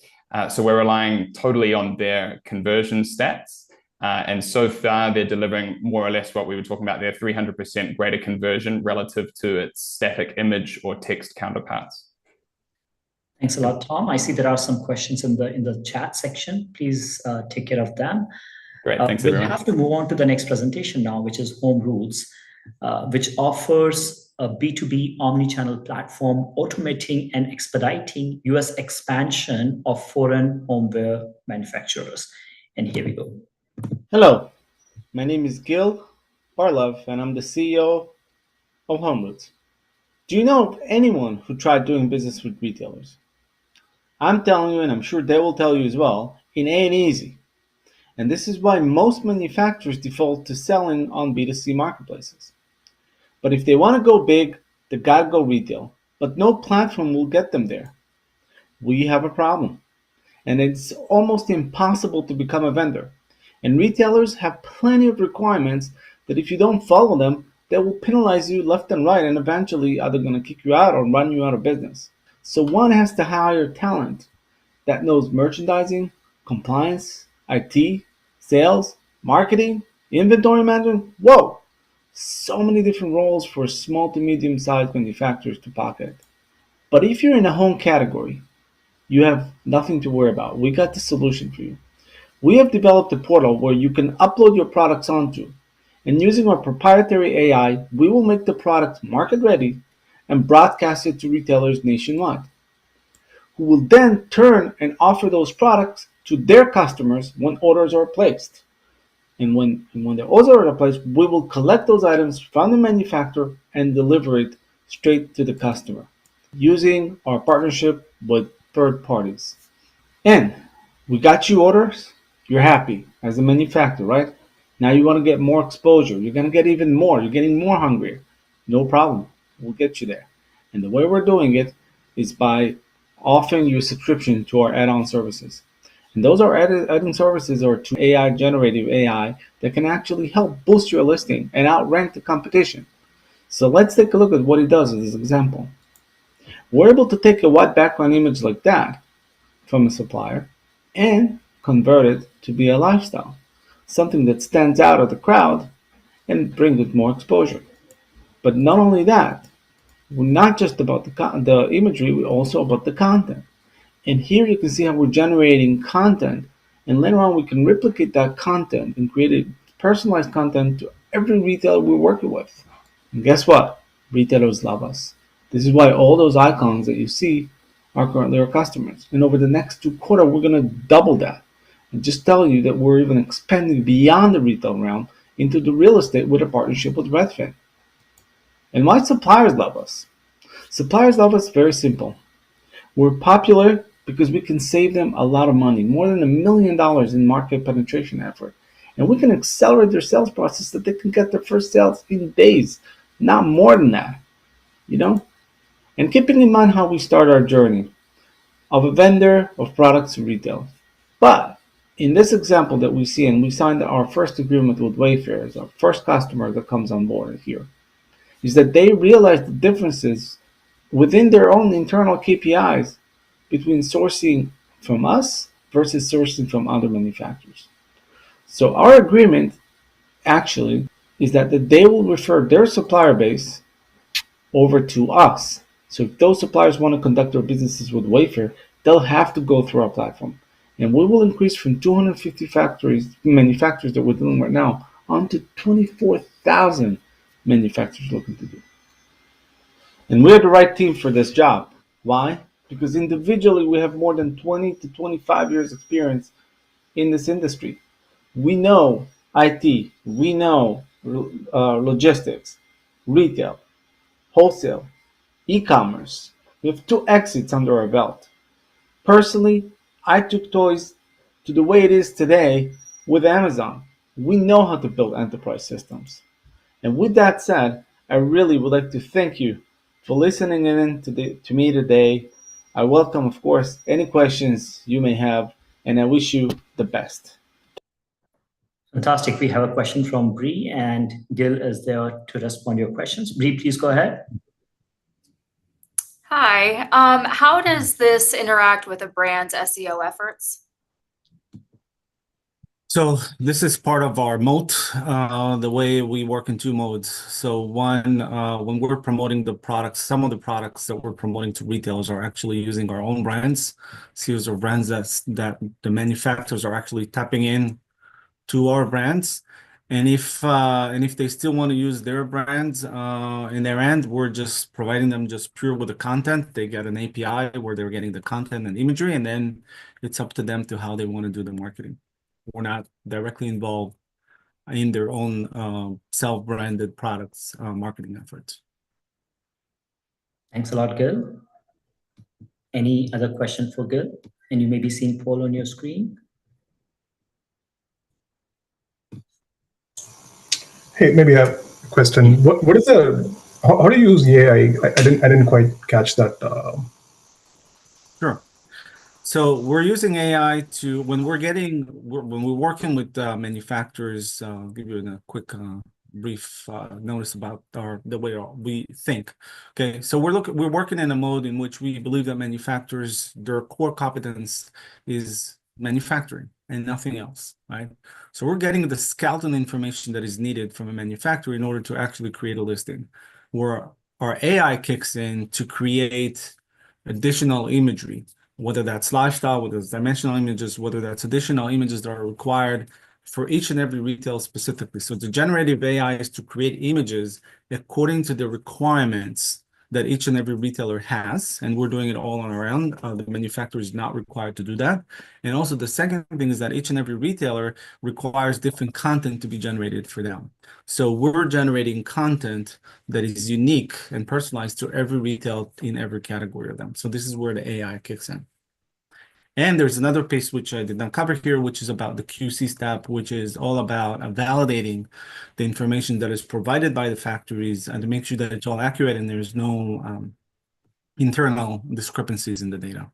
So we're relying totally on their conversion stats. And so far, they're delivering more or less what we were talking about there, 300% greater conversion relative to its static image or text counterparts. Thanks a lot, Tom. I see there are some questions in the chat section. Please take care of them. Great, thanks everyone. We'll have to move on to the next presentation now, which is Home Rules, which offers a B2B omnichannel platform automating and expediting US expansion of foreign homeware manufacturers. And here we go. Hello, my name is Gil Barlov, and I'm the CEO of Home Rules. Do you know of anyone who tried doing business with retailers? I'm telling you, and I'm sure they will tell you as well, it ain't easy. And this is why most manufacturers default to selling on B2C marketplaces. But if they want to go big, they gotta go retail. But no platform will get them there. We have a problem. And it's almost impossible to become a vendor. And retailers have plenty of requirements that if you don't follow them, they will penalize you left and right and eventually either going to kick you out or run you out of business. So one has to hire talent that knows merchandising, compliance, IT, sales, marketing, inventory management. Whoa! So many different roles for small to medium sized manufacturers to pocket. But if you're in a home category, you have nothing to worry about. We got the solution for you. We have developed a portal where you can upload your products onto, and using our proprietary AI, we will make the product market ready and broadcast it to retailers nationwide, who will then turn and offer those products to their customers when orders are placed. And when the orders are placed, we will collect those items from the manufacturer and deliver it straight to the customer using our partnership with third parties. And we got you orders, you're happy as a manufacturer, right? Now you want to get more exposure. You're going to get even more. You're getting more hungry. No problem. We'll get you there. And the way we're doing it is by offering you a subscription to our add-on services. And those are add-on services or to AI, generative AI, that can actually help boost your listing and outrank the competition. So let's take a look at what it does as an example. We're able to take a white background image like that from a supplier and convert it to be a lifestyle, something that stands out of the crowd and brings it more exposure. But not only that, we're not just about the imagery, we're also about the content. And here you can see how we're generating content, and later on we can replicate that content and create a personalized content to every retailer we're working with. And guess what? Retailers love us. This is why all those icons that you see are currently our customers. And over the next 2 quarters, we're going to double that. And just tell you that we're even expanding beyond the retail realm into the real estate with a partnership with Redfin. And why suppliers love us? Suppliers love us very simple. We're popular because we can save them a lot of money, more than $1 million in market penetration effort. And we can accelerate their sales process so that they can get their first sales in days, not more than that, you know? And keeping in mind how we start our journey of a vendor of products to retail. But in this example that we see, and we signed our first agreement with Wayfair as our first customer that comes on board here, is that they realize the differences within their own internal KPIs between sourcing from us versus sourcing from other manufacturers. So our agreement actually is that they will refer their supplier base over to us. So if those suppliers want to conduct their businesses with Wayfair, they'll have to go through our platform. And we will increase from 250 manufacturers that we're doing right now onto 24,000 manufacturers looking to do. And we're the right team for this job. Why? Because individually we have more than 20 to 25 years experience in this industry. We know IT, we know logistics, retail, wholesale, e-commerce. We have 2 exits under our belt. Personally, I took toys to the way it is today with Amazon. We know how to build enterprise systems. And with that said, I really would like to thank you for listening in to me today. I welcome, of course, any questions you may have, and I wish you the best. Fantastic. We have a question from Bree, and Gil is there to respond to your questions. Bree, please go ahead. Hi. How does this interact with a brand's SEO efforts? So this is part of our moat, the way we work in 2 modes. So one, when we're promoting the products, some of the products that we're promoting to retailers are actually using our own brands, series of brands that the manufacturers are actually tapping in to our brands. And if they still want to use their brands in their end, we're just providing them just pure with the content. They get an API where they're getting the content and imagery, and then it's up to them to how they want to do the marketing. We're not directly involved in their own self-branded products marketing efforts. Thanks a lot, Gil. Any other question for Gil? And you may be seeing Paul on your screen. Hey, maybe I have a question. What is how do you use AI? I didn't quite catch that. Sure. So we're using AI to when we're working with manufacturers. I'll give you a quick brief notice about the way we think. Okay, so we're working in a mode in which we believe that manufacturers, their core competence is manufacturing and nothing else, right? So we're getting the skeleton information that is needed from a manufacturer in order to actually create a listing, where our AI kicks in to create additional imagery, whether that's lifestyle, whether it's dimensional images, whether that's additional images that are required for each and every retail specifically. So the generative AI is to create images according to the requirements that each and every retailer has, and we're doing it all on our own. The manufacturer is not required to do that. And also the second thing is that each and every retailer requires different content to be generated for them. So we're generating content that is unique and personalized to every retail in every category of them. So this is where the AI kicks in. And there's another piece which I did not cover here, which is about the QC step, which is all about validating the information that is provided by the factories and to make sure that it's all accurate and there's no internal discrepancies in the data.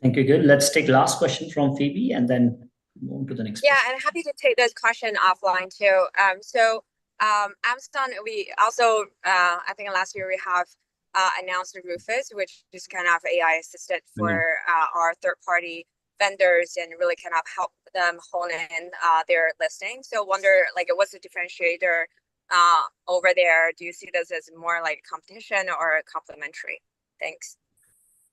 Thank you. Good. Let's take last question from Phoebe and then move on to the next. Yeah, and happy to take this question offline too. Amazon, we also, I think last year we have announced Rufus, which is kind of AI assisted for our third-party vendors and really kind of help them hone in their listing. So wonder, like, what's the differentiator over there? Do you see this as more like competition or complementary? Thanks.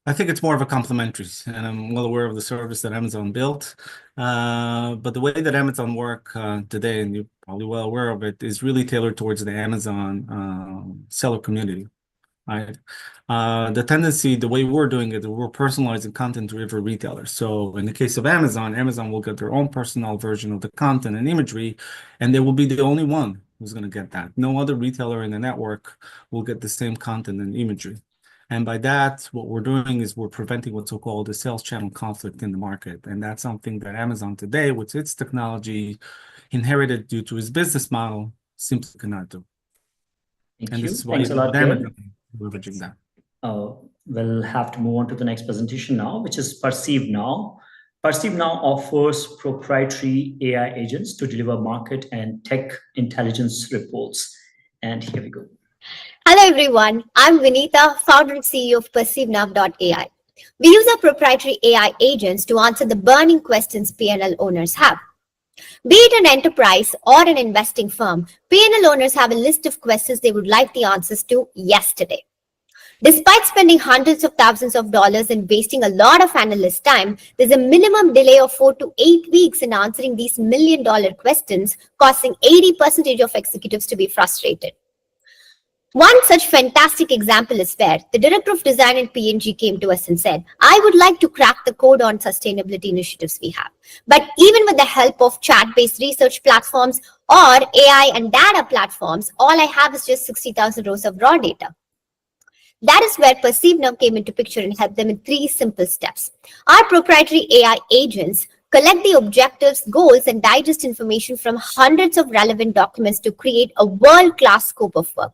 I think it's more of a complementary, and I'm well aware of the service that Amazon built. But the way that Amazon work today, and you're probably well aware of it, is really tailored towards the Amazon seller community. Right. The tendency, the way we're doing it, we're personalizing content to every retailer. So in the case of Amazon, Amazon will get their own personal version of the content and imagery, and they will be the only one who's going to get that. No other retailer in the network will get the same content and imagery. And by that, what we're doing is we're preventing what's so-called the sales channel conflict in the market. And that's something that Amazon today, with its technology inherited due to its business model, simply cannot do. Thank you. Thanks a lot, Amazon leveraging that. We'll have to move on to the next presentation now, which is Perceive Now. Perceive Now offers proprietary AI agents to deliver market and tech intelligence reports. And here we go. Hello everyone, I'm Vinita, founder and CEO of PerceiveNow.ai. We use our proprietary AI agents to answer the burning questions P&L owners have. Be it an enterprise or an investing firm, P&L owners have a list of questions they would like the answers to yesterday. Despite spending hundreds of thousands of dollars and wasting a lot of analyst time, there's a minimum delay of 4 to 8 weeks in answering these million-dollar questions, causing 80% of executives to be frustrated. One such fantastic example is where the director of design at P&G came to us and said, I would like to crack the code on sustainability initiatives we have. But even with the help of chat-based research platforms or AI and data platforms, all I have is just 60,000 rows of raw data. That is where Perceive Now came into picture and helped them in 3 simple steps. Our proprietary AI agents collect the objectives, goals, and digest information from hundreds of relevant documents to create a world-class scope of work.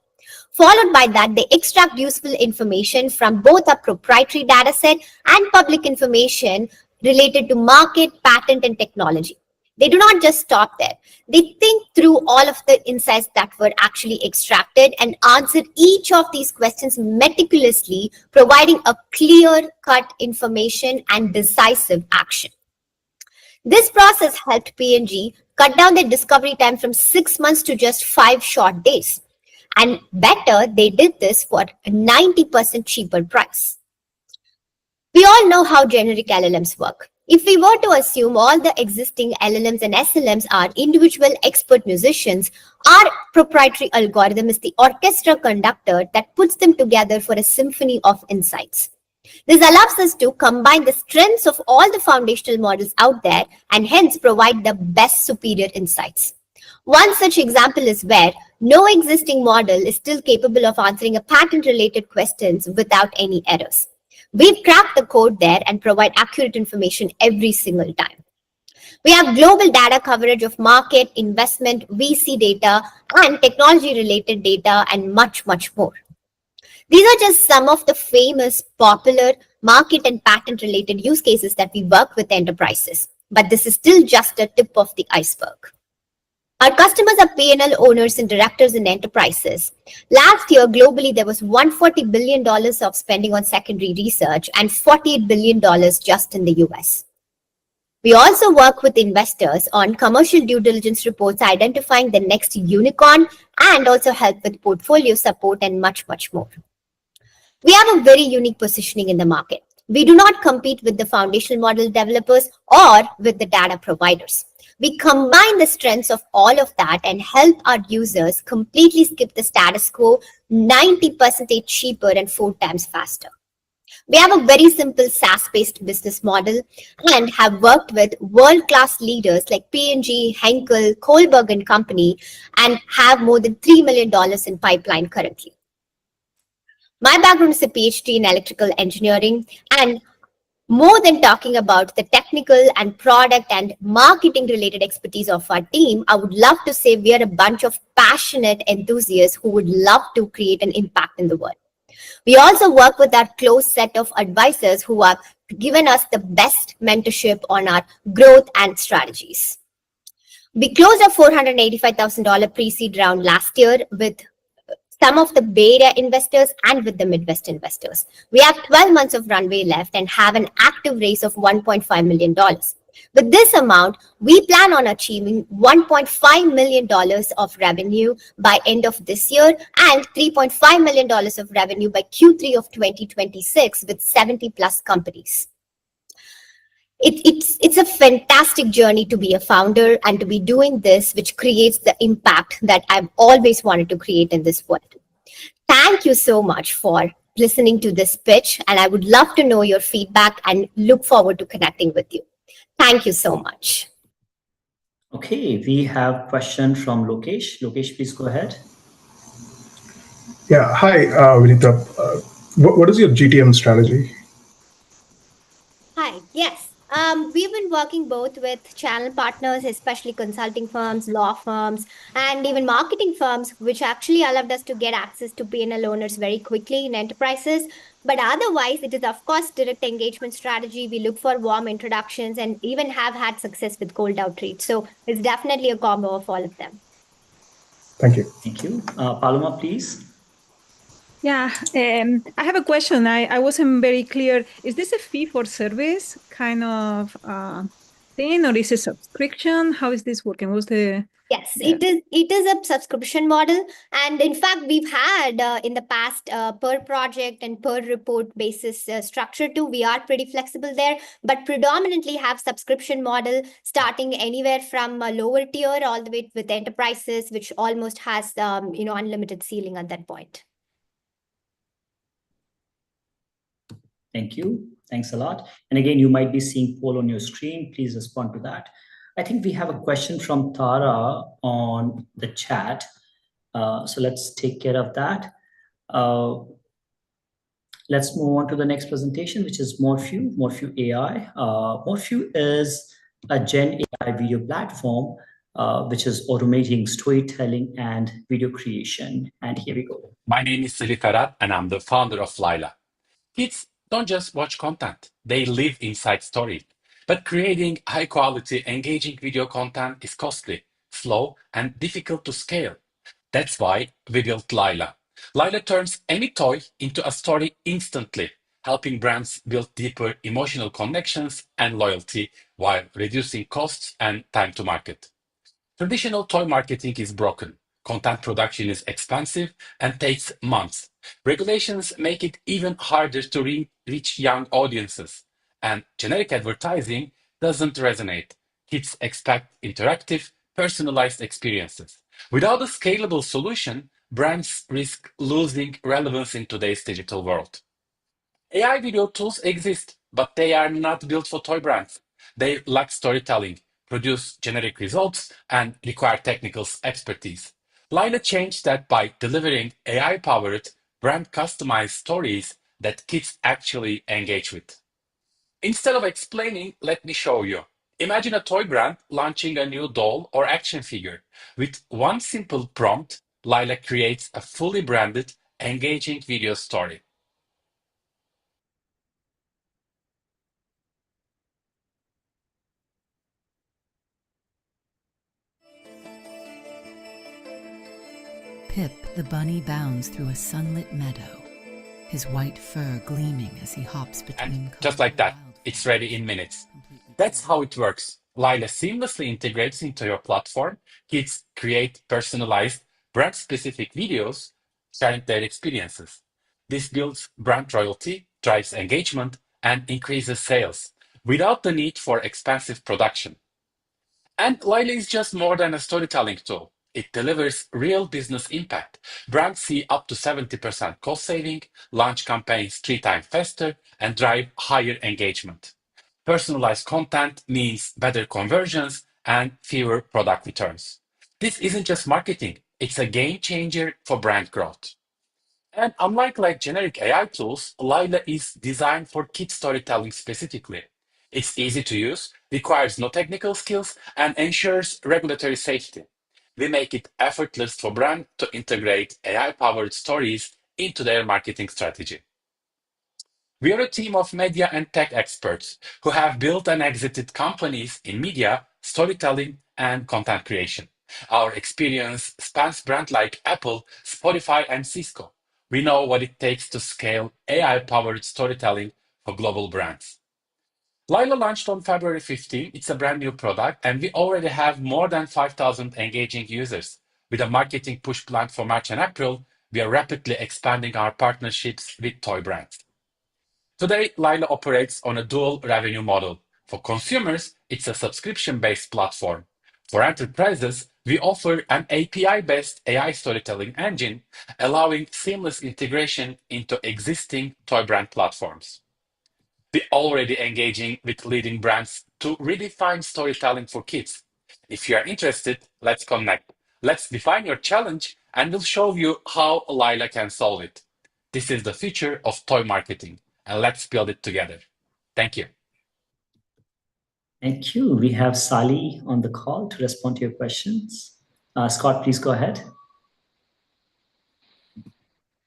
Followed by that, they extract useful information from both our proprietary data set and public information related to market, patent, and technology. They do not just stop there. They think through all of the insights that were actually extracted and answer each of these questions meticulously, providing a clear-cut information and decisive action. This process helped P&G cut down their discovery time from 6 months to just 5 short days. And better, they did this for a 90% cheaper price. We all know how generic LLMs work. If we were to assume all the existing LLMs and SLMs are individual expert musicians, our proprietary algorithm is the orchestra conductor that puts them together for a symphony of insights. This allows us to combine the strengths of all the foundational models out there and hence provide the best superior insights. One such example is where no existing model is still capable of answering a patent-related questions without any errors. We've cracked the code there and provide accurate information every single time. We have global data coverage of market, investment, VC data, and technology-related data, and much, much more. These are just some of the famous, popular market and patent-related use cases that we work with enterprises. But this is still just the tip of the iceberg. Our customers are P&L owners and directors in enterprises. Last year, globally, there was $140 billion of spending on secondary research and $48 billion just in the US. We also work with investors on commercial due diligence reports identifying the next unicorn and also help with portfolio support and much, much more. We have a very unique positioning in the market. We do not compete with the foundational model developers or with the data providers. We combine the strengths of all of that and help our users completely skip the status quo 90% cheaper and 4 times faster. We have a very simple SaaS-based business model and have worked with world-class leaders like P&G, Henkel, Kohlberg and Company, and have more than $3 million in pipeline currently. My background is a PhD in electrical engineering, and more than talking about the technical and product and marketing related expertise of our team, I would love to say we are a bunch of passionate enthusiasts who would love to create an impact in the world. We also work with our close set of advisors who have given us the best mentorship on our growth and strategies. We closed a $485,000 pre-seed round last year with some of the Bay Area investors and with the Midwest investors. We have 12 months of runway left and have an active raise of $1.5 million. With this amount, we plan on achieving $1.5 million of revenue by end of this year and $3.5 million of revenue by Q3 of 2026 with 70 plus companies. It's a fantastic journey to be a founder and to be doing this, which creates the impact that I've always wanted to create in this world. Thank you so much for listening to this pitch, and I would love to know your feedback and look forward to connecting with you. Thank you so much. Okay, we have a question from Lokesh. Lokesh, please go ahead. Yeah, hi, Vinita. What is your GTM strategy? Hi, yes. We've been working both with channel partners, especially consulting firms, law firms, and even marketing firms, which actually allowed us to get access to P&L owners very quickly in enterprises. But otherwise, it is, of course, direct engagement strategy. We look for warm introductions and even have had success with cold outreach. So it's definitely a combo of all of them. Thank you. Thank you. Paloma, please. Yeah, I have a question. I wasn't very clear. Is this a fee for service kind of thing, or is it a subscription? How is this working? What's the... Yes, it is a subscription model. And in fact, we've had in the past per project and per report basis structure too. We are pretty flexible there, but predominantly have subscription model starting anywhere from a lower tier all the way with enterprises, which almost has unlimited ceiling at that point. Thank you. Thanks a lot. And again, you might be seeing poll on your screen. Please respond to that. I think we have a question from Tara on the chat. So let's take care of that. Let's move on to the next presentation, which is Morphew AI. Morphew is a Gen AI video platform, which is automating storytelling and video creation. And here we go. My name is Selit Karat, and I'm the founder of Lila. Kids don't just watch content, they live inside story. But creating high-quality, engaging video content is costly, slow, and difficult to scale. That's why we built Lila. Lila turns any toy into a story instantly, helping brands build deeper emotional connections and loyalty while reducing costs and time to market. Traditional toy marketing is broken. Content production is expensive and takes months. Regulations make it even harder to reach young audiences. And generic advertising doesn't resonate. Kids expect interactive, personalized experiences. Without a scalable solution, brands risk losing relevance in today's digital world. AI video tools exist, but they are not built for toy brands. They lack storytelling, produce generic results, and require technical expertise. Lila changed that by delivering AI-powered, brand-customized stories that kids actually engage with. Instead of explaining, let me show you. Imagine a toy brand launching a new doll or action figure. With one simple prompt, Lila creates a fully branded, engaging video story. Pip the bunny bounds through a sunlit meadow, his white fur gleaming as he hops between Just like that, it's ready in minutes. That's how it works. Lila seamlessly integrates into your platform. Kids create personalized, brand-specific videos sharing their experiences. This builds brand loyalty, drives engagement, and increases sales without the need for expensive production. And Lila is just more than a storytelling tool. It delivers real business impact. Brands see up to 70% cost saving, launch campaigns 3 times faster, and drive higher engagement. Personalized content means better conversions and fewer product returns. This isn't just marketing, it's a game changer for brand growth. And unlike generic AI tools, Lila is designed for kids storytelling specifically. It's easy to use, requires no technical skills, and ensures regulatory safety. We make it effortless for brands to integrate AI-powered stories into their marketing strategy. We are a team of media and tech experts who have built and exited companies in media, storytelling, and content creation. Our experience spans brands like Apple, Spotify, and Cisco. We know what it takes to scale AI-powered storytelling for global brands. Lila launched on February 15. It's a brand new product, and we already have more than 5,000 engaging users. With a marketing push planned for March and April, we are rapidly expanding our partnerships with toy brands. Today, Lila operates on a dual revenue model. For consumers, it's a subscription-based platform. For enterprises, we offer an API-based AI storytelling engine, allowing seamless integration into existing toy brand platforms. We're already engaging with leading brands to redefine storytelling for kids. If you are interested, let's connect. Let's define your challenge, and we'll show you how Lila can solve it. This is the future of toy marketing, and let's build it together. Thank you. Thank you. We have Sally on the call to respond to your questions. Scott, please go ahead.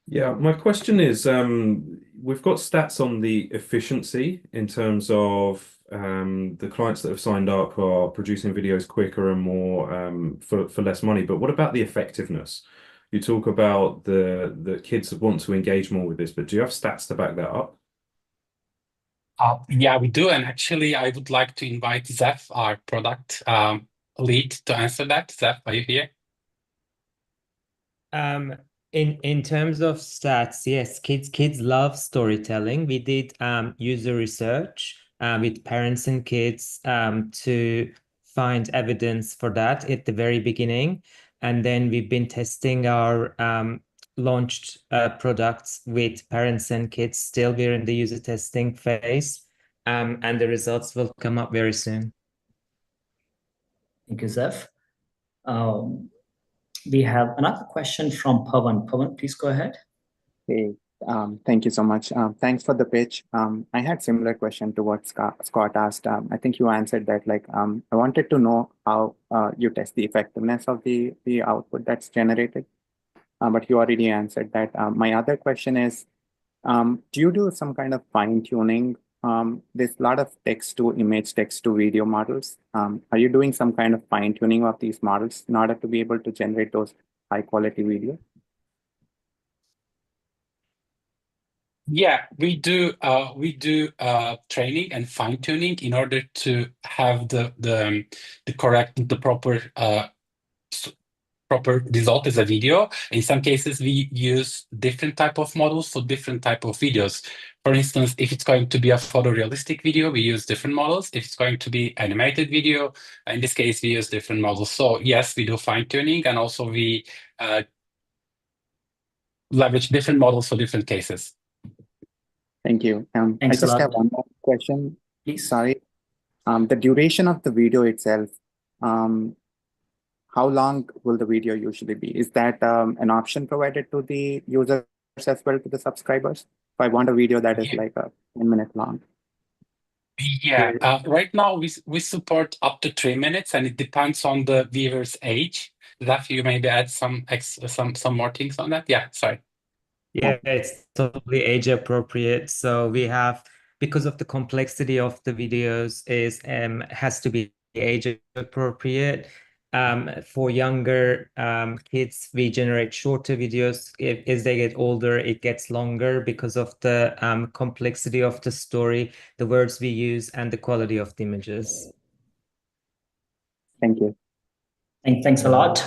Yeah, my question is, we've got stats on the efficiency in terms of the clients that have signed up are producing videos quicker and more for less money. But what about the effectiveness? You talk about the kids that want to engage more with this, but do you have stats to back that up? Yeah, we do. And actually, I would like to invite Zeph, our product lead, to answer that. Zeph, are you here? In terms of stats, yes, kids love storytelling. We did user research with parents and kids to find evidence for that at the very beginning. And then we've been testing our launched products with parents and kids. Still, we're in the user testing phase, and the results will come up very soon. Thank you, Zeph. We have another question from Pawan. Pawan, please go ahead. Hey, thank you so much. Thanks for the pitch. I had similar question to what Scott asked. I think you answered that. I wanted to know how you test the effectiveness of the output that's generated, but you already answered that. My other question is, do you do some kind of fine tuning? There's a lot of text to image, text to video models. Are you doing some kind of fine tuning of these models in order to be able to generate those high quality video? Yeah, we do training and fine tuning in order to have the proper result as a video. In some cases, we use different type of models for different type of videos. For instance, if it's going to be a photorealistic video, we use different models. If it's going to be animated video, in this case, we use different models. So yes, we do fine tuning, and also we leverage different models for different cases. Thank you. I Thanks a just lot. have one more question. Please. Sorry. The duration of the video itself, how long will the video usually be? Is that an option provided to the users as well, to the subscribers? If I want a video that is like a 10-minute long. Yeah, right now we support up to 3 minutes, and it depends on the viewer's age. Zaf, you maybe add some more things on that. Yeah, sorry. Yeah, it's totally age appropriate. So we have, because of the complexity of the videos, has to be age appropriate. For younger kids, we generate shorter videos. As they get older, it gets longer because of the complexity of the story, the words we use, and the quality of the images. Thank you. Thanks a lot.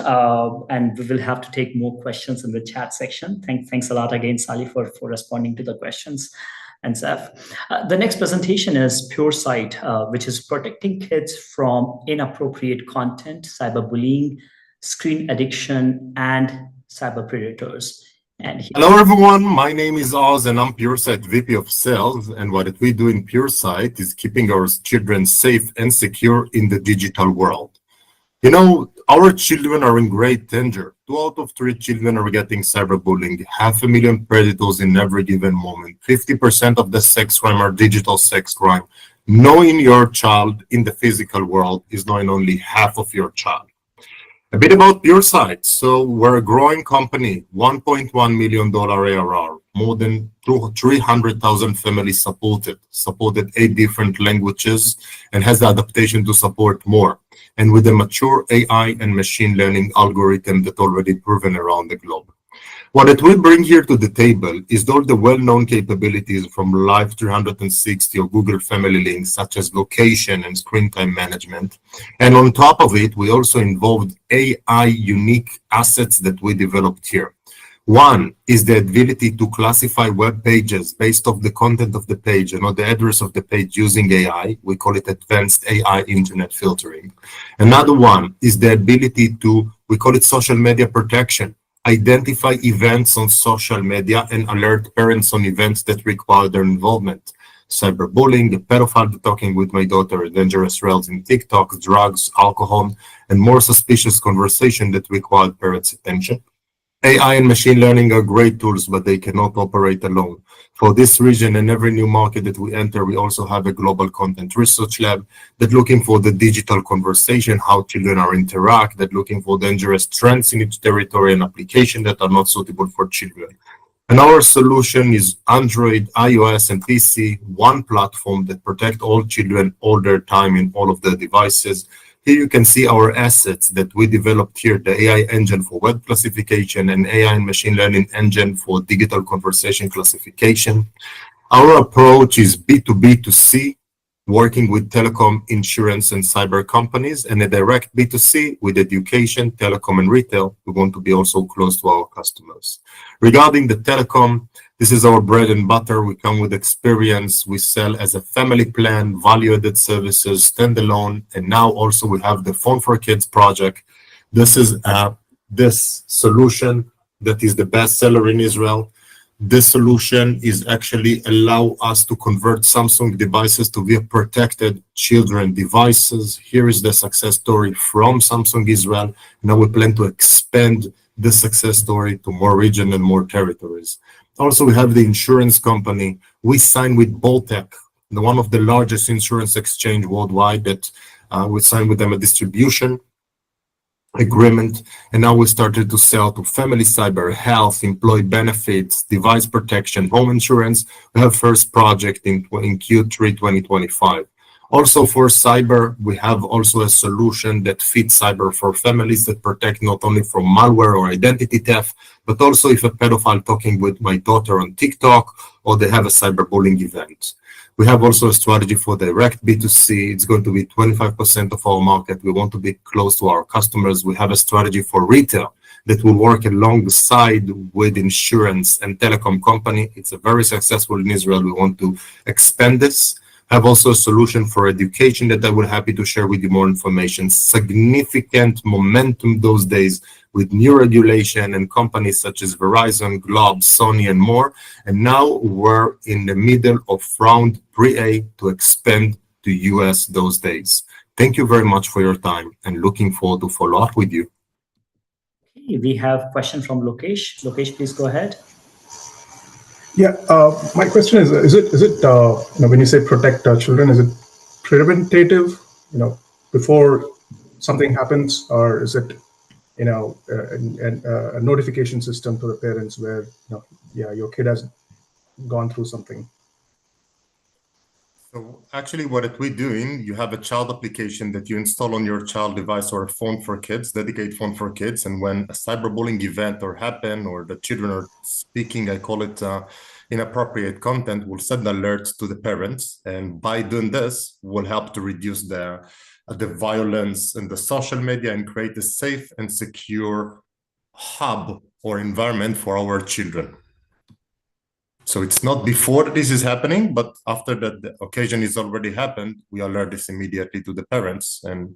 And we will have to take more questions in the chat section. Thanks a lot again, Sally, for responding to the questions. And Zaf. The next presentation is PureSight, which is protecting kids from inappropriate content, cyberbullying, screen addiction, and cyber predators. Hello, everyone. My name is Oz, and I'm PureSight VP of Sales. And what we do in PureSight is keeping our children safe and secure in the digital world. You know, our children are in great danger. 2 out of 3 children are getting cyberbullying, 500,000 predators in every given moment. 50% of the sex crime are digital sex crime. Knowing your child in the physical world is knowing only half of your child. A bit about PureSight. So we're a growing company, $1.1 million ARR, more than 300,000 families supported 8 different languages, and has the adaptation to support more. And with a mature AI and machine learning algorithm that already proven around the globe. What it will bring here to the table is all the well-known capabilities from Live 360 or Google Family Links, such as location and screen time management. And on top of it, we also involved AI unique assets that we developed here. One is the ability to classify web pages based off the content of the page and not the address of the page using AI. We call it advanced AI internet filtering. Another one is the ability to, we call it social media protection. Identify events on social media and alert parents on events that require their involvement. Cyberbullying, the pedophile talking with my daughter, dangerous reels in TikTok, drugs, alcohol, and more suspicious conversation that require parents' attention. AI and machine learning are great tools, but they cannot operate alone. For this region and every new market that we enter, we also have a global content research lab that looking for the digital conversation, how children are interact, that looking for dangerous trends in each territory and application that are not suitable for children. And our solution is Android, iOS, and PC, one platform that protect all children all their time in all of their devices. Here you can see our assets that we developed here, the AI engine for web classification and AI and machine learning engine for digital conversation classification. Our approach is B2B2C, working with telecom, insurance, and cyber companies, and a direct B2C with education, telecom, and retail. We want to be also close to our customers. Regarding the telecom, this is our bread and butter. We come with experience. We sell as a family plan, value-added services, standalone, and now also we have the Phone for Kids project. This is this solution that is the best seller in Israel. This solution is actually allow us to convert Samsung devices to be protected children devices. Here is the success story from Samsung Israel. Now we plan to expand this success story to more region and more territories. Also, we have the insurance company. We signed with Boltec, one of the largest insurance exchange worldwide, that we signed with them a distribution agreement, and now we started to sell to family cyber, health, employee benefits, device protection, home insurance. We have first project in Q3 2025. Also for cyber, we have also a solution that fits cyber for families that protect not only from malware or identity theft, but also if a pedophile talking with my daughter on TikTok or they have a cyberbullying event. We have also a strategy for direct B2C. It's going to be 25% of our market. We want to be close to our customers. We have a strategy for retail that will work alongside with insurance and telecom company. It's a very successful in Israel. We want to expand this. Have also a solution for education that I will happy to share with you more information. Significant momentum those days with new regulation and companies such as Verizon, Globe, Sony, and more. And now we're in the middle of round pre-A to expand to US those days. Thank you very much for your time and looking forward to follow up with you. Okay, we have a question from Lokesh. Lokesh, please go ahead. Yeah, my question is it when you say protect children, is it preventative, before something happens, or is it, a notification system to the parents where, yeah, your kid has gone through something? So actually what we're doing, you have a child application that you install on your child device or a phone for kids, dedicated phone for kids. And when a cyberbullying event or happen, or the children are speaking, I call it inappropriate content, we'll send alerts to the parents. And by doing this, we'll help to reduce the violence in the social media and create a safe and secure hub or environment for our children. So it's not before this is happening, but after that the occasion is already happened, we alert this immediately to the parents and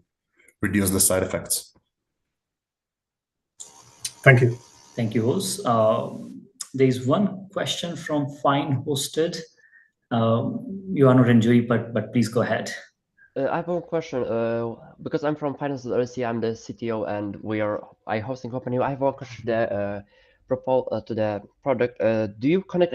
reduce the side effects. Thank you. Thank you, host. There's one question from Fine Hosted. You are not in jury, but please go ahead. I have one question. Because I'm from Finance LLC, I'm the CTO, and we are a hosting company. I have one question to the product. Do you collect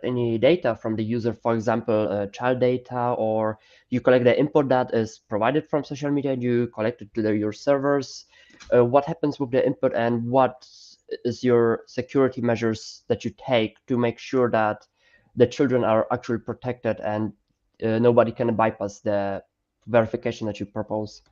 any data from the user, for example, child data, or you collect the input that is provided from social media and you collect it to your servers? What happens with the input, and what is your security measures that you take to make sure that the children are actually protected and nobody can bypass the verification that you propose?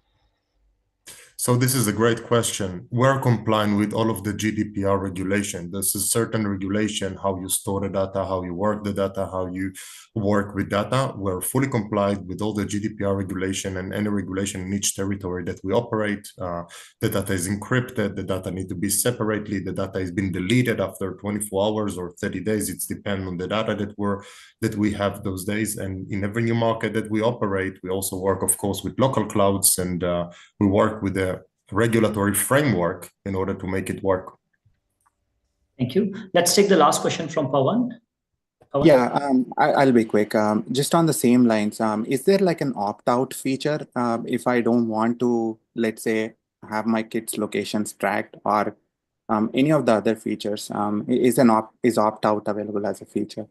So this is a great question. We're complying with all of the GDPR regulation. This is certain regulation, how you store the data, how you work the data, how you work with data. We're fully complied with all the GDPR regulation and any regulation in each territory that we operate. The data is encrypted, the data need to be separately, the data has been deleted after 24 hours or 30 days. It's dependent on the data that we have those days. And in every new market that we operate, we also work, of course, with local clouds, and we work with the regulatory framework in order to make it work. Thank you. Let's take the last question from Pawan. Yeah, I'll be quick. Just on the same lines, is there like an opt-out feature if I don't want to, let's say, have my kids' locations tracked, or any of the other features? Is opt-out available as a feature?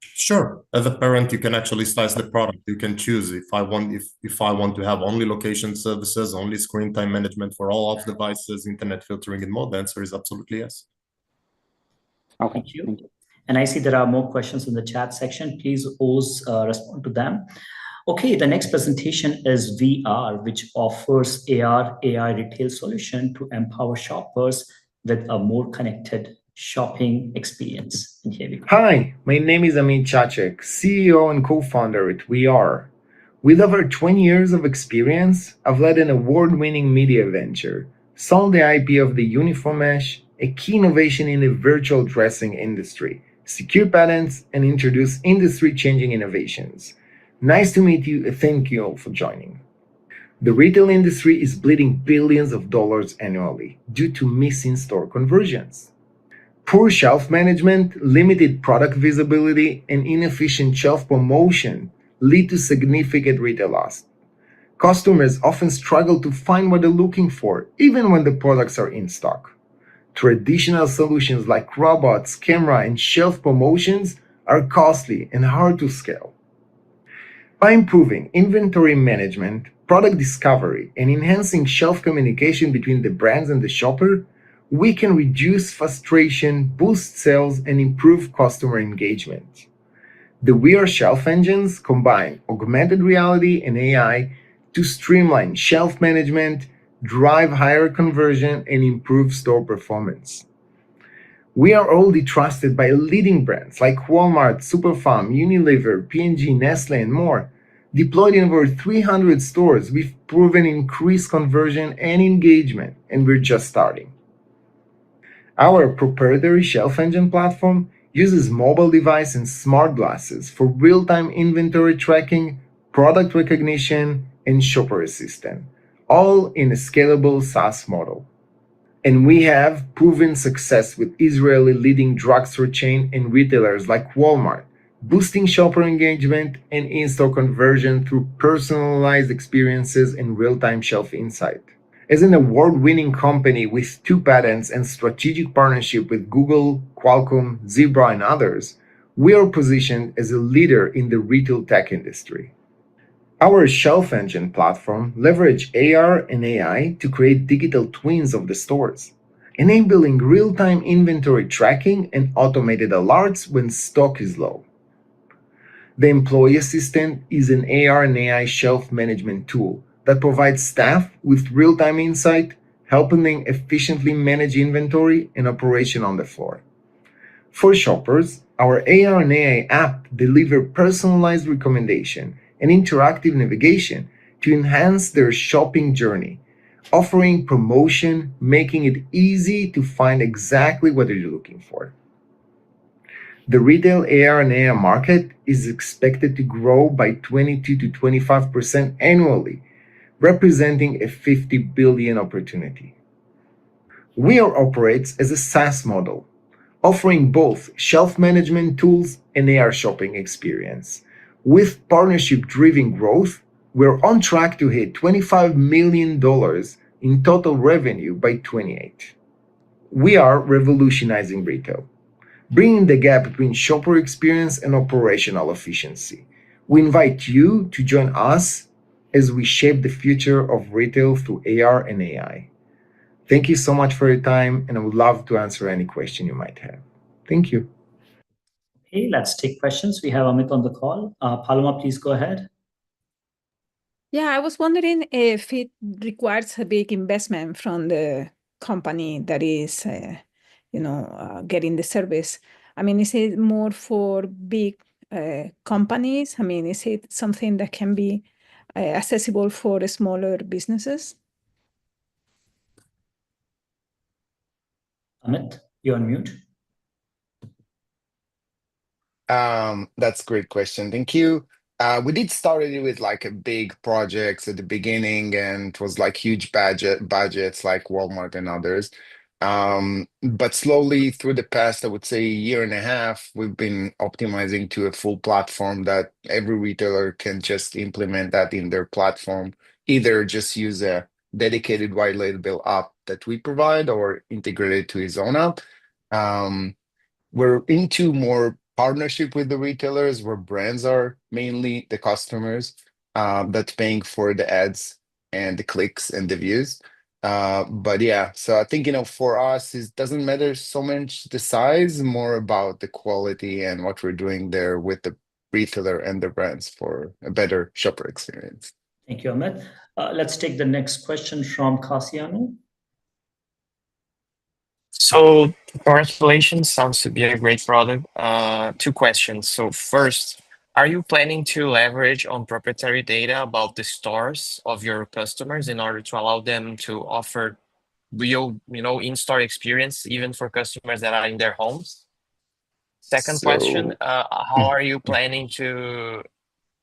Sure. As a parent, you can actually slice the product. You can choose if I want to have only location services, only screen time management for all of devices, internet filtering, and more. The answer is absolutely yes. Okay. Thank you. And I see there are more questions in the chat section. Please always respond to them. Okay, the next presentation is VR, which offers AR AI retail solution to empower shoppers with a more connected shopping experience. And here we go. Hi, my name is Amit Chachek, CEO and co-founder at VR. With over 20 years of experience, I've led an award-winning media venture, sold the IP of the Uniform Mesh, a key innovation in the virtual dressing industry, secured patents, and introduced industry-changing innovations. Nice to meet you, and thank you all for joining. The retail industry is bleeding billions of dollars annually due to missing store conversions. Poor shelf management, limited product visibility, and inefficient shelf promotion lead to significant retail loss. Customers often struggle to find what they're looking for, even when the products are in stock. Traditional solutions like robots, camera, and shelf promotions are costly and hard to scale. By improving inventory management, product discovery, and enhancing shelf communication between the brands and the shopper, we can reduce frustration, boost sales, and improve customer engagement. The VR shelf engines combine augmented reality and AI to streamline shelf management, drive higher conversion, and improve store performance. We are already trusted by leading brands like Walmart, Superfarm, Unilever, P&G, Nestle, and more. Deployed in over 300 stores, we've proven increased conversion and engagement, and we're just starting. Our proprietary shelf engine platform uses mobile device and smart glasses for real-time inventory tracking, product recognition, and shopper assistant, all in a scalable SaaS model. And we have proven success with Israeli leading drugstore chain and retailers like Walmart, boosting shopper engagement and in-store conversion through personalized experiences and real-time shelf insight. As an award-winning company with 2 patents and strategic partnership with Google, Qualcomm, Zebra, and others, we are positioned as a leader in the retail tech industry. Our Shelf Engine platform leverages AR and AI to create digital twins of the stores, enabling real-time inventory tracking and automated alerts when stock is low. The Employee Assistant is an AR and AI shelf management tool that provides staff with real-time insight, helping them efficiently manage inventory and operation on the floor. For shoppers, our AR and AI app deliver personalized recommendation and interactive navigation to enhance their shopping journey, offering promotion, making it easy to find exactly what you're looking for. The retail AR and AI market is expected to grow by 22 to 25% annually, representing a $50 billion opportunity. We operates as a SaaS model, offering both shelf management tools and AR shopping experience. With partnership-driven growth, we're on track to hit $25 million in total revenue by 28. We are revolutionizing retail, bringing the gap between shopper experience and operational efficiency. We invite you to join us as we shape the future of retail through AR and AI. Thank you so much for your time, and I would love to answer any question you might have. Thank you. Okay, let's take questions. We have Amit on the call. Paloma, please go ahead. Yeah, I was wondering if it requires a big investment from the company that is, getting the service. I mean, is it more for big companies? I mean, is it something that can be accessible for smaller businesses? Amit, you're on mute. That's a great question. Thank you. We did start it with like a big projects at the beginning, and it was like huge budgets like Walmart and others. But slowly through the past, I would say year and a half, we've been optimizing to a full platform that every retailer can just implement that in their platform, either just use a dedicated white label app that we provide or integrate it to his own app. We're into more partnership with the retailers where brands are mainly the customers that's paying for the ads and the clicks and the views. But yeah, so I think, for us, it doesn't matter so much the size, more about the quality and what we're doing there with the retailer and the brands for a better shopper experience. Thank you, Amit. Let's take the next question from Cassiano. So congratulations, sounds to be a great product. Two questions. So first, are you planning to leverage on proprietary data about the stores of your customers in order to allow them to offer real, in-store experience, even for customers that are in their homes? Second question, how are you planning to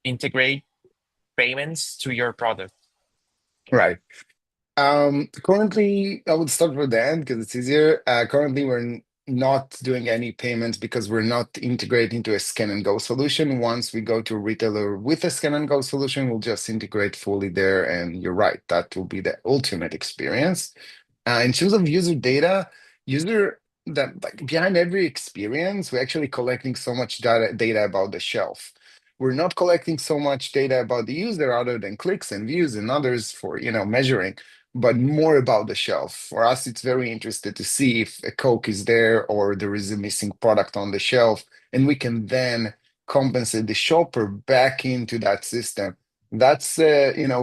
integrate payments to your product? Right. Currently, I would start with the end because it's easier. Currently, we're not doing any payments because we're not integrating into a scan and go solution. Once we go to a retailer with a scan and go solution, we'll just integrate fully there. And you're right, that will be the ultimate experience. In terms of user data, behind every experience, we're actually collecting so much data about the shelf. We're not collecting so much data about the user other than clicks and views and others for measuring, but more about the shelf. For us, it's very interesting to see if a Coke is there or there is a missing product on the shelf, and we can then compensate the shopper back into that system. That's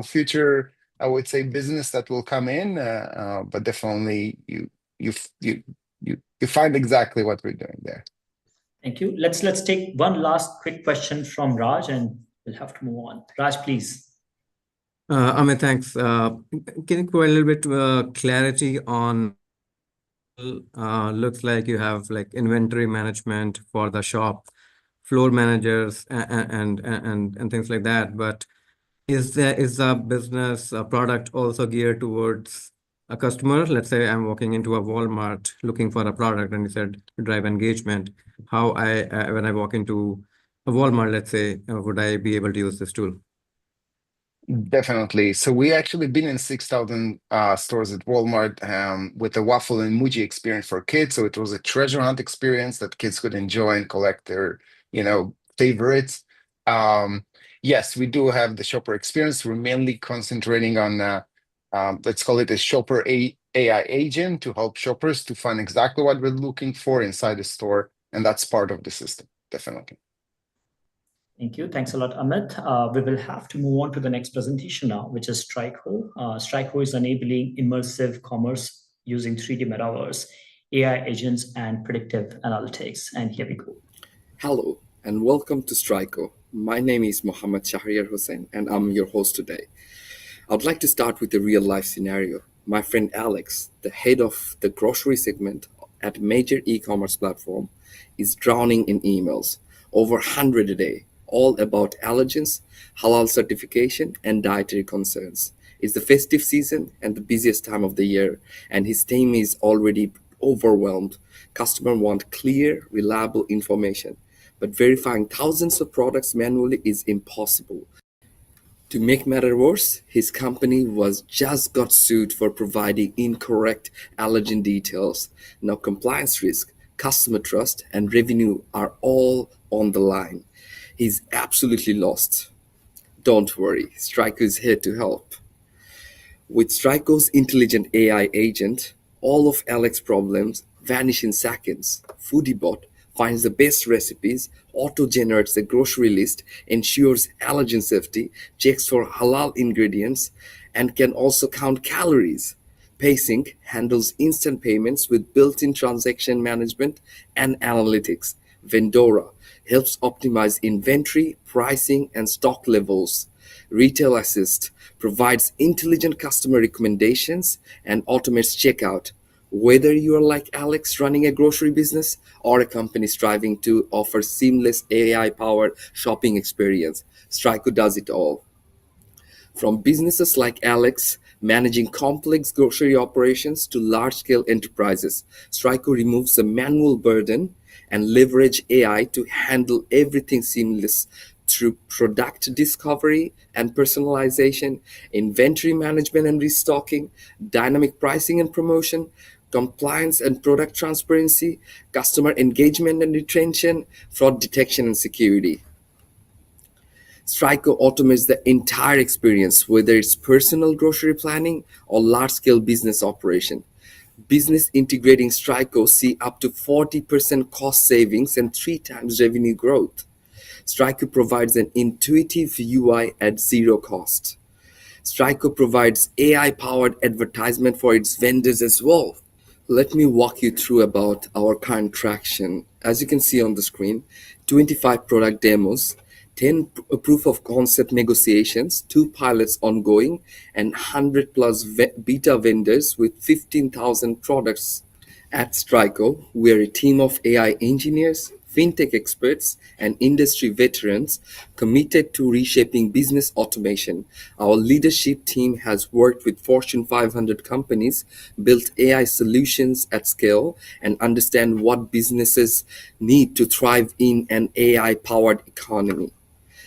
future, I would say, business that will come in, but definitely you find exactly what we're doing there. Thank you. Let's take one last quick question from Raj, and we'll have to move on. Raj, please. Amit, thanks. Can you provide a little bit clarity on looks like you have like inventory management for the shop, floor managers and things like that. But is the business product also geared towards a customer? Let's say I'm walking into a Walmart looking for a product, and you said drive engagement. How when I walk into a Walmart, let's say, would I be able to use this tool? Definitely. So we actually been in 6,000 stores at Walmart with a waffle and Muji experience for kids. So it was a treasure hunt experience that kids could enjoy and collect their, favorites. Yes, we do have the shopper experience. We're mainly concentrating on, let's call it a shopper AI agent to help shoppers to find exactly what we're looking for inside the store. And that's part of the system, definitely. Thank you. Thanks a lot, Amit. We will have to move on to the next presentation now, which is Strico. Strico is enabling immersive commerce using 3D metaverse, AI agents, and predictive analytics. And here we go. Hello, and welcome to Strico. My name is Mohammad Shahriar Hussain, and I'm your host today. I'd like to start with a real-life scenario. My friend Alex, the head of the grocery segment at a major e-commerce platform, is drowning in emails, over 100 a day, all about allergens, halal certification, and dietary concerns. It's the festive season and the busiest time of the year, and his team is already overwhelmed. Customers want clear, reliable information, but verifying thousands of products manually is impossible. To make matters worse, his company was just got sued for providing incorrect allergen details. Now compliance risk, customer trust, and revenue are all on the line. He's absolutely lost. Don't worry, Striker is here to help. With Strico's intelligent AI agent, all of Alex's problems vanish in seconds. FoodieBot finds the best recipes, auto-generates a grocery list, ensures allergen safety, checks for halal ingredients, and can also count calories. Paysync handles instant payments with built-in transaction management and analytics. Vendora helps optimize inventory, pricing, and stock levels. Retail Assist provides intelligent customer recommendations and automates checkout. Whether you are like Alex running a grocery business or a company striving to offer seamless AI-powered shopping experience, Strico does it all. From businesses like Alex managing complex grocery operations to large-scale enterprises, Strico removes the manual burden and leverage AI to handle everything seamless through product discovery and personalization, inventory management and restocking, dynamic pricing and promotion, compliance and product transparency, customer engagement and retention, fraud detection and security. Strico automates the entire experience, whether it's personal grocery planning or large-scale business operation. Business integrating Strico see up to 40% cost savings and 3 times revenue growth. Strico provides an intuitive UI at zero cost. Strico provides AI-powered advertisement for its vendors as well. Let me walk you through about our current traction. As you can see on the screen, 25 product demos, 10 proof of concept negotiations, 2 pilots ongoing, and 100 plus beta vendors with 15,000 products. At Strico, we are a team of AI engineers, fintech experts, and industry veterans committed to reshaping business automation. Our leadership team has worked with Fortune 500 companies, built AI solutions at scale, and understand what businesses need to thrive in an AI-powered economy.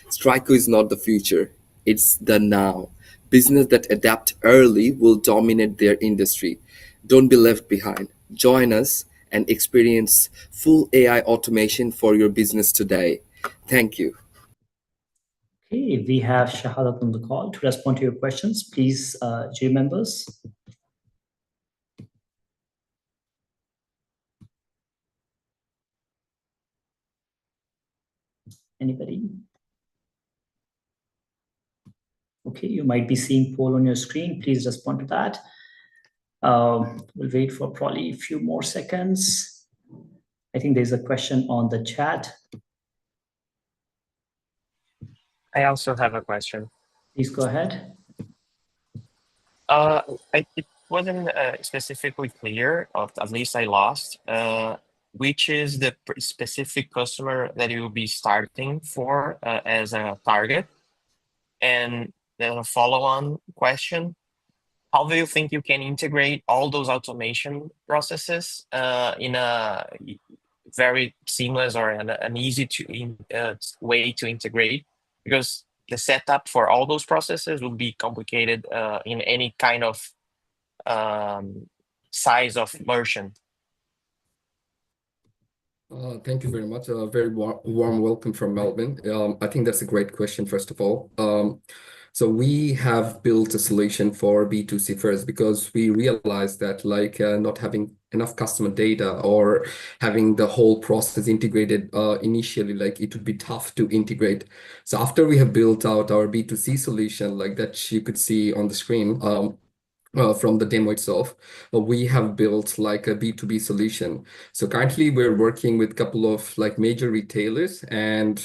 Strico is not the future, it's the now. Business that adapt early will dominate their industry. Don't be left behind. Join us and experience full AI automation for your business today. Thank you. Okay, we have Shahadat on the call to respond to your questions. Please, J members. Anybody? Okay, you might be seeing poll on your screen. Please respond to that. We'll wait for probably a few more seconds. I think there's a question on the chat. I also have a question. Please go ahead. It wasn't specifically clear, or at least I lost, which is the specific customer that you will be starting for as a target. And then a follow-on question, how do you think you can integrate all those automation processes in a very seamless or an easy way to integrate? Because the setup for all those processes will be complicated in any kind of size of merchant. Thank you very much. A very warm welcome from Melbourne. I think that's a great question, first of all. So we have built a solution for B2C first because we realized that not having enough customer data or having the whole process integrated initially, it would be tough to integrate. So after we have built out our B2C solution, like that you could see on the screen, from the demo itself, we have built like a B2B solution. So currently we're working with a couple of major retailers, and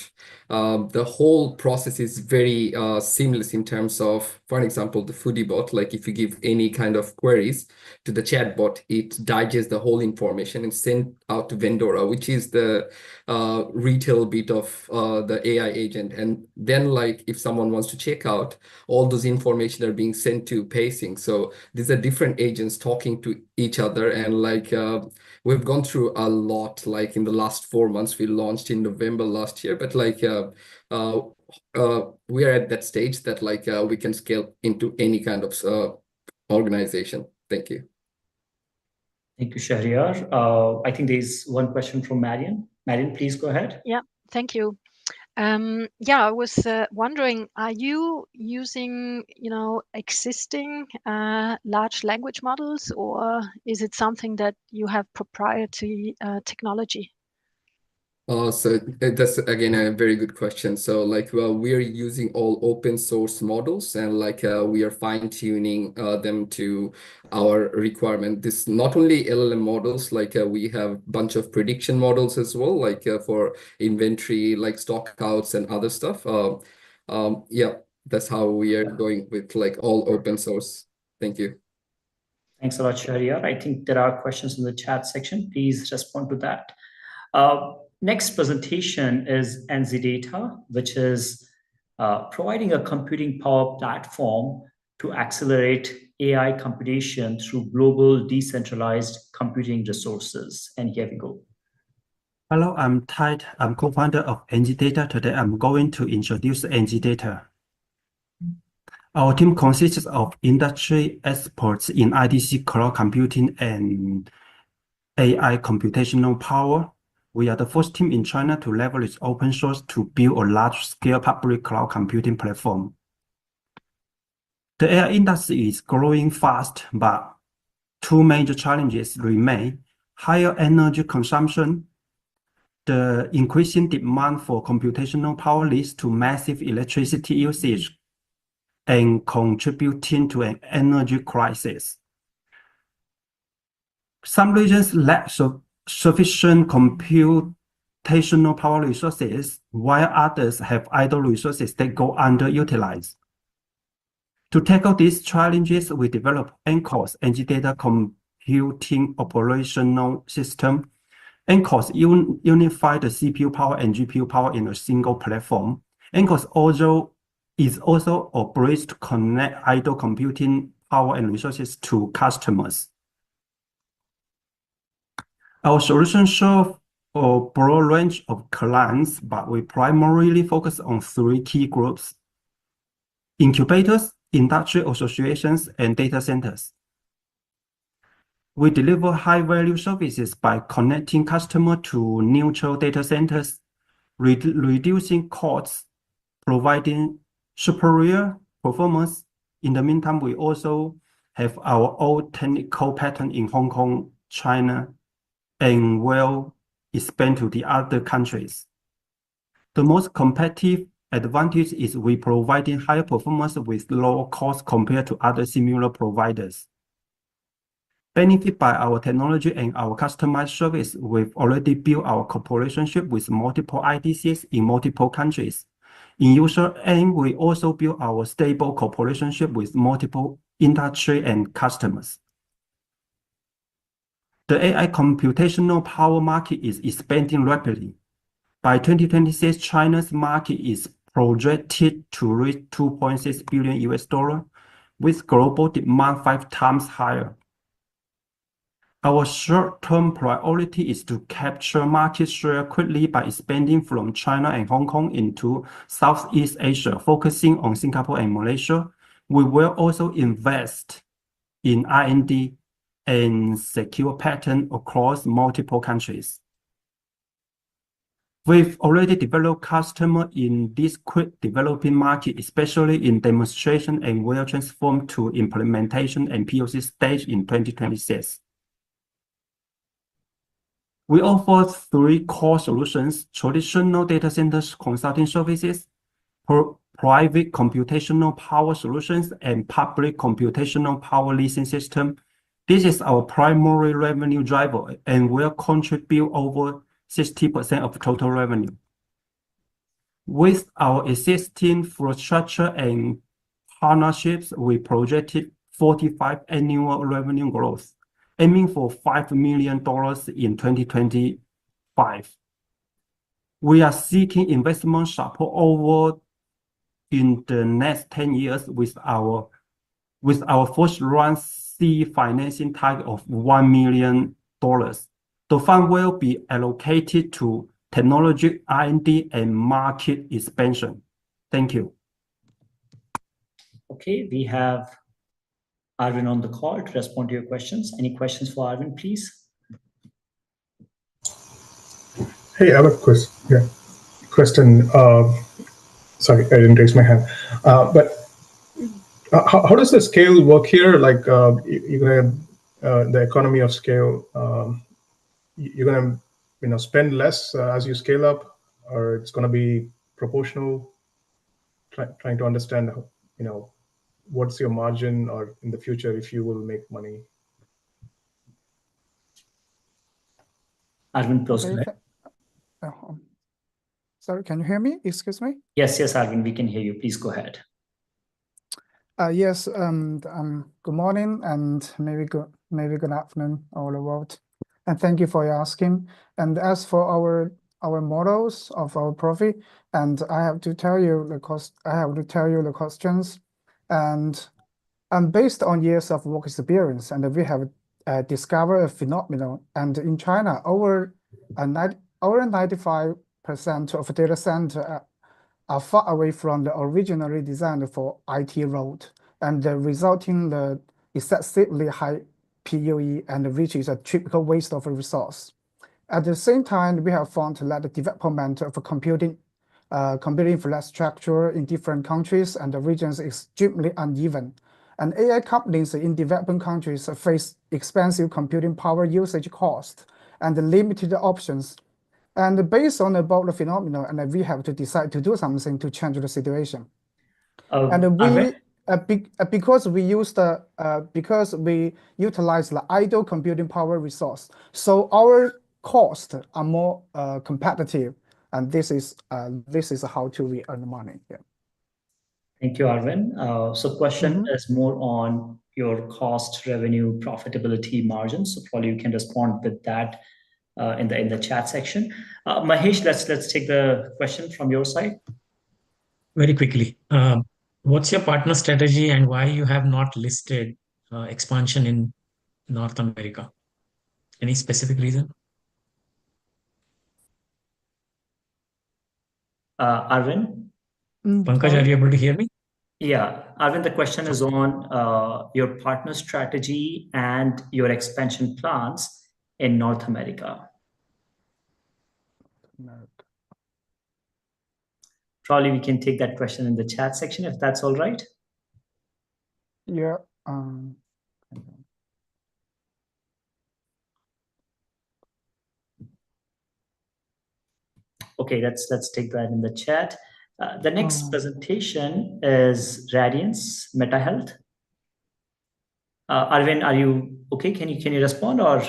the whole process is very seamless in terms of, for example, the foodie bot. Like if you give any kind of queries to the chat bot, it digests the whole information and send out to Vendora, which is the retail bit of the AI agent. And then if someone wants to check out, all those information are being sent to Pacing. So these are different agents talking to each other, and we've gone through a lot. Like in the last 4 months, we launched in November last year, but we are at that stage that we can scale into any kind of organization. Thank you. Thank you, Shahryar. I think there's one question from Marian. Marian, please go ahead. Yeah, thank you. Yeah, I was wondering, are you using, existing large language models, or is it something that you have proprietary technology? So that's again a very good question. So we are using all open source models, and we are fine-tuning them to our requirement. This not only LLM models, we have a bunch of prediction models as well, for inventory, stock outs and other stuff. Yeah, that's how we are going with all open source. Thank you. Thanks a lot, Shahryar. I think there are questions in the chat section. Please respond to that. Next presentation is NZ-Data, which is providing a computing power platform to accelerate AI computation through global decentralized computing resources. And here we go. Hello, I'm Tide. I'm co-founder of NZ-Data. Today, I'm going to introduce NZ-Data. Our team consists of industry experts in IDC cloud computing and AI computational power. We are the first team in China to leverage open source to build a large-scale public cloud computing platform. The AI industry is growing fast, but two major challenges remain: higher energy consumption. The increasing demand for computational power leads to massive electricity usage and contributing to an energy crisis. Some regions lack sufficient computational power resources, while others have idle resources that go underutilized. To tackle these challenges, we developed NCOS, NZ-Data Computing Operational System. NCOS unify the CPU power and GPU power in a single platform. NCOS is also a bridge to connect idle computing power and resources to customers. Our solution serves a broad range of clients, but we primarily focus on 3 key groups: incubators, industry associations, and data centers. We deliver high-value services by connecting customers to neutral data centers, reducing costs, providing superior performance. In the meantime, we also have our own technical pattern in Hong Kong, China, and will expand to the other countries. The most competitive advantage is we providing higher performance with lower cost compared to other similar providers. Benefit by our technology and our customized service, we've already built our cooperation with multiple IDCs in multiple countries. In user end, we also build our stable cooperation with multiple industry and customers. The AI computational power market is expanding rapidly. By 2026, China's market is projected to reach $2.6 billion, with global demand 5 times higher. Our short-term priority is to capture market share quickly by expanding from China and Hong Kong into Southeast Asia, focusing on Singapore and Malaysia. We will also invest in R&D and secure patent across multiple countries. We've already developed customers in this quick developing market, especially in demonstration, and will transform to implementation and POC stage in 2026. We offer 3 core solutions: traditional data centers consulting services, private computational power solutions, and public computational power leasing system. This is our primary revenue driver and will contribute over 60% of total revenue. With our existing infrastructure and partnerships, we projected 45% annual revenue growth, aiming for $5 million in 2025. We are seeking investment support over in the next 10 years with our first round seed financing target of $1 million. The fund will be allocated to technology R&D and market expansion. Thank you. Okay, we have Arvin on the call to respond to your questions. Any questions for Arvin, please? Hey, I have a question. Sorry, I didn't raise my hand. But how does the scale work here? Like you're gonna the economy of scale. You're gonna spend less as you scale up, or it's gonna be proportional? Trying to understand what's your margin, or in the future if you will make money. Arvin, close to it. Sorry, can you hear me? Excuse me? Yes, Arvin, we can hear you. Please go ahead. Yes, good morning and maybe good afternoon all the world. And thank you for asking. And as for our models of our profit, and I have to tell you the cost. I have to tell you the questions, and based on years of work experience, and we have discovered a phenomenon. And in China, over 95% of data center are far away from the originally designed for IT road, and the resulting the excessively high PUE, and which is a typical waste of a resource. At the same time, we have found that the development of computing infrastructure in different countries and the regions is extremely uneven. And AI companies in developing countries face expensive computing power usage cost and limited options. And based on about the phenomenon, and we have to decide to do something to change the situation. And we because we utilize the idle computing power resource, so our costs are more competitive, and this is how we earn money. Yeah. Thank you, Arvin. So question is more on your cost, revenue, profitability margins. So probably you can respond with that in the chat section. Mahesh, let's take the question from your side. Very quickly, what's your partner strategy and why you have not listed expansion in North America? Any specific reason? Arvin? Pankaj, are you able to hear me? Yeah, Arvin, the question is on your partner strategy and your expansion plans in North America. Probably we can take that question in the chat section if that's all right. Yeah. Okay, let's take that in the chat. The next presentation is Radiance Meta Health. Arvin, are you okay? Can you respond or?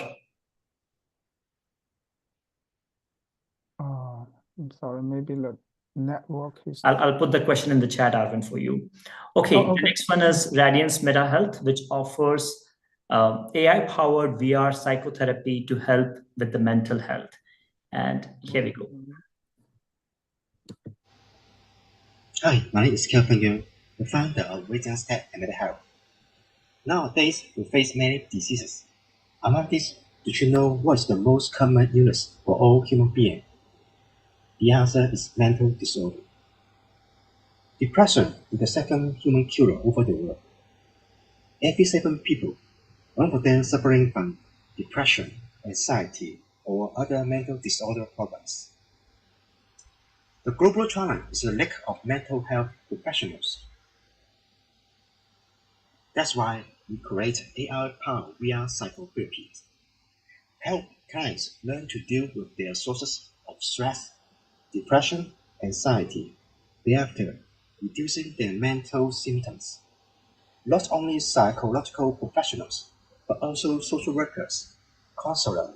I'm sorry, maybe the network is. I'll put the question in the chat, Arvin, for you. Okay, the next one is Radiance Meta Health, which offers AI-powered VR psychotherapy to help with the mental health. And here we go. Hi, my name is Kelvin Young, the founder of Radiance Tech and Meta Health. Nowadays, we face many diseases. Among these, did you know what is the most common illness for all human beings? The answer is mental disorder. Depression is the second human killer over the world. Every 7 people, 1 of them suffering from depression, anxiety, or other mental disorder problems. The global challenge is the lack of mental health professionals. That's why we create AI-powered VR psychotherapies. Help clients learn to deal with their sources of stress, depression, anxiety, thereafter reducing their mental symptoms. Not only psychological professionals, but also social workers, counselors,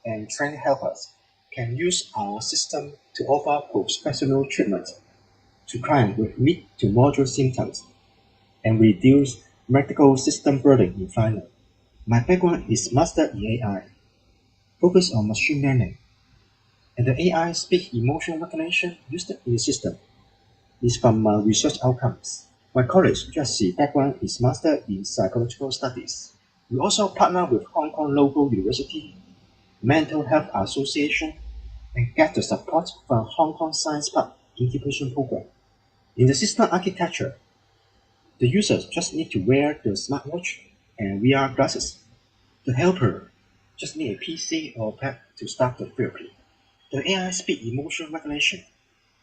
and trained helpers can use our system to offer professional treatment to clients with mid to moderate symptoms and reduce medical system burden in finance. My background is master in AI, focused on machine learning, and the AI speech emotion recognition used in the system is from my research outcomes. My college GSC background is master in psychological studies. We also partner with Hong Kong local university, mental health association, and get the support from Hong Kong Science Park incubation program. In the system architecture, the users just need to wear the smartwatch and VR glasses. The helper just need a PC or pad to start the therapy. The AI speech emotion recognition.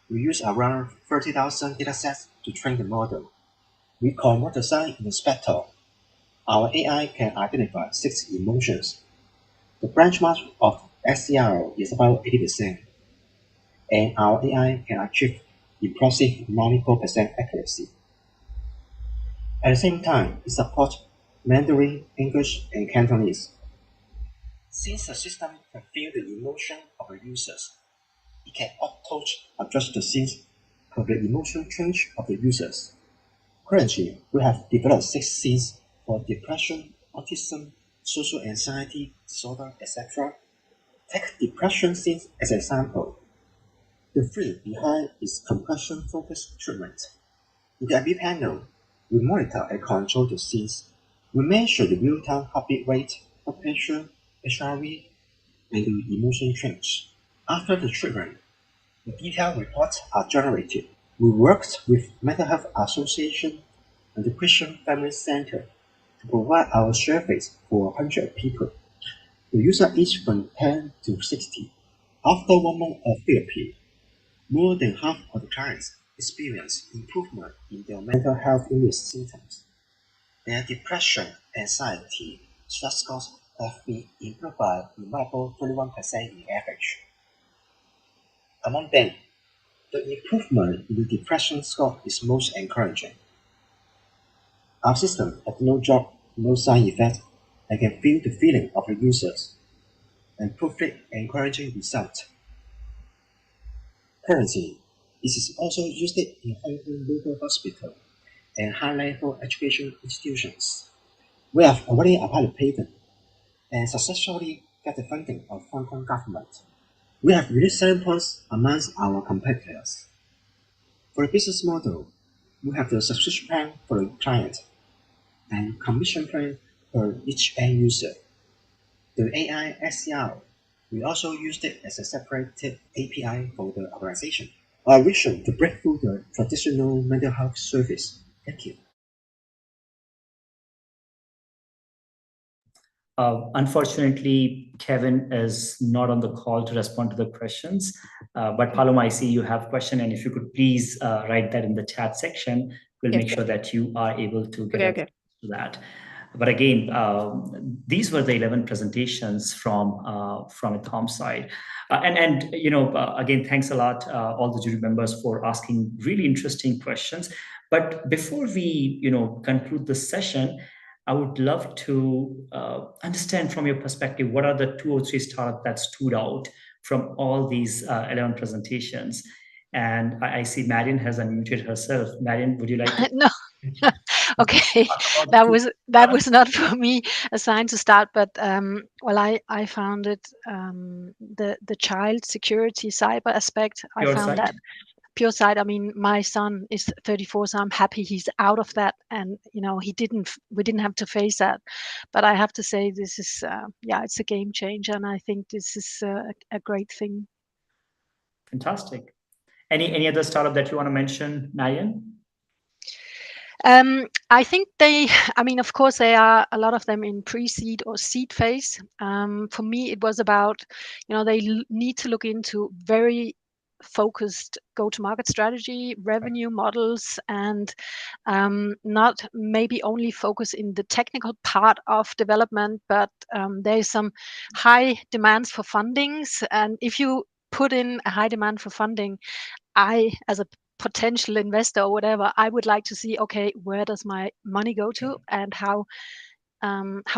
We use around 30,000 datasets to train the model. We call motor sign inspector. Our AI can identify 6 emotions. The benchmark of SCR is about 80%, and our AI can achieve impressive 94% accuracy. At the same time, it supports Mandarin, English, and Cantonese. Since the system can feel the emotion of the users, it can auto-adjust the scenes for the emotional change of the users. Currently, we have developed 6 scenes for depression, autism, social anxiety disorder, etc. Take depression scenes as an example. The theory behind is compassion-focused treatment. In the IV panel, we monitor and control the scenes. We measure the real-time heartbeat rate, blood pressure, HRV, and the emotion change. After the treatment, the detailed reports are generated. We worked with Mental Health Association and the Christian Family Center to provide our surveys for 100 people. The user aged from 10 to 60. After 1 month of therapy, more than half of the clients experience improvement in their mental health illness symptoms. Their depression, anxiety, stress scores have been improved by a remarkable 31% in average. Among them, the improvement in the depression score is most encouraging. Our system has no drug, no side effect, and can feel the feeling of the users and provide encouraging results. Currently, this is also used in Hong Kong local hospital and high-level education institutions. We have already applied the patent and successfully got the funding of Hong Kong government. We have unique selling points amongst our competitors. For the business model, we have the subscription plan for the client and commission plan for each end user. The AI SCR, we also used it as a separate API for the organization. Our vision to break through the traditional mental health service. Thank you. Unfortunately, Kevin is not on the call to respond to the questions. But Paloma, I see you have a question, and if you could please write that in the chat section, we'll make sure that you are able to get to that. But again, these were the 11 presentations from EthAum's side. And you know, again, thanks a lot, all the jury members, for asking really interesting questions. But before we, you know, conclude this session, I would love to understand from your perspective, what are the 2 or 3 startups that stood out from all these 11 presentations? And I see Marion has unmuted herself. Marion, would you like to? No. Okay, that was not for me assigned to start, but well, I found it the child security cyber aspect. I found that pure side. I mean, my son is 34, so I'm happy he's out of that, and you know, we didn't have to face that. But I have to say, this is yeah, it's a game changer, and I think this is a great thing. Fantastic. Any other startup that you want to mention, Marion? I think I mean, of course, there are a lot of them in pre-seed or seed phase. For me, it was about, you know, they need to look into very focused go-to-market strategy, revenue models, and not maybe only focus in the technical part of development, but there is some high demands for fundings. And if you put in a high demand for funding, I, as a potential investor or whatever, I would like to see, okay, where does my money go to, and how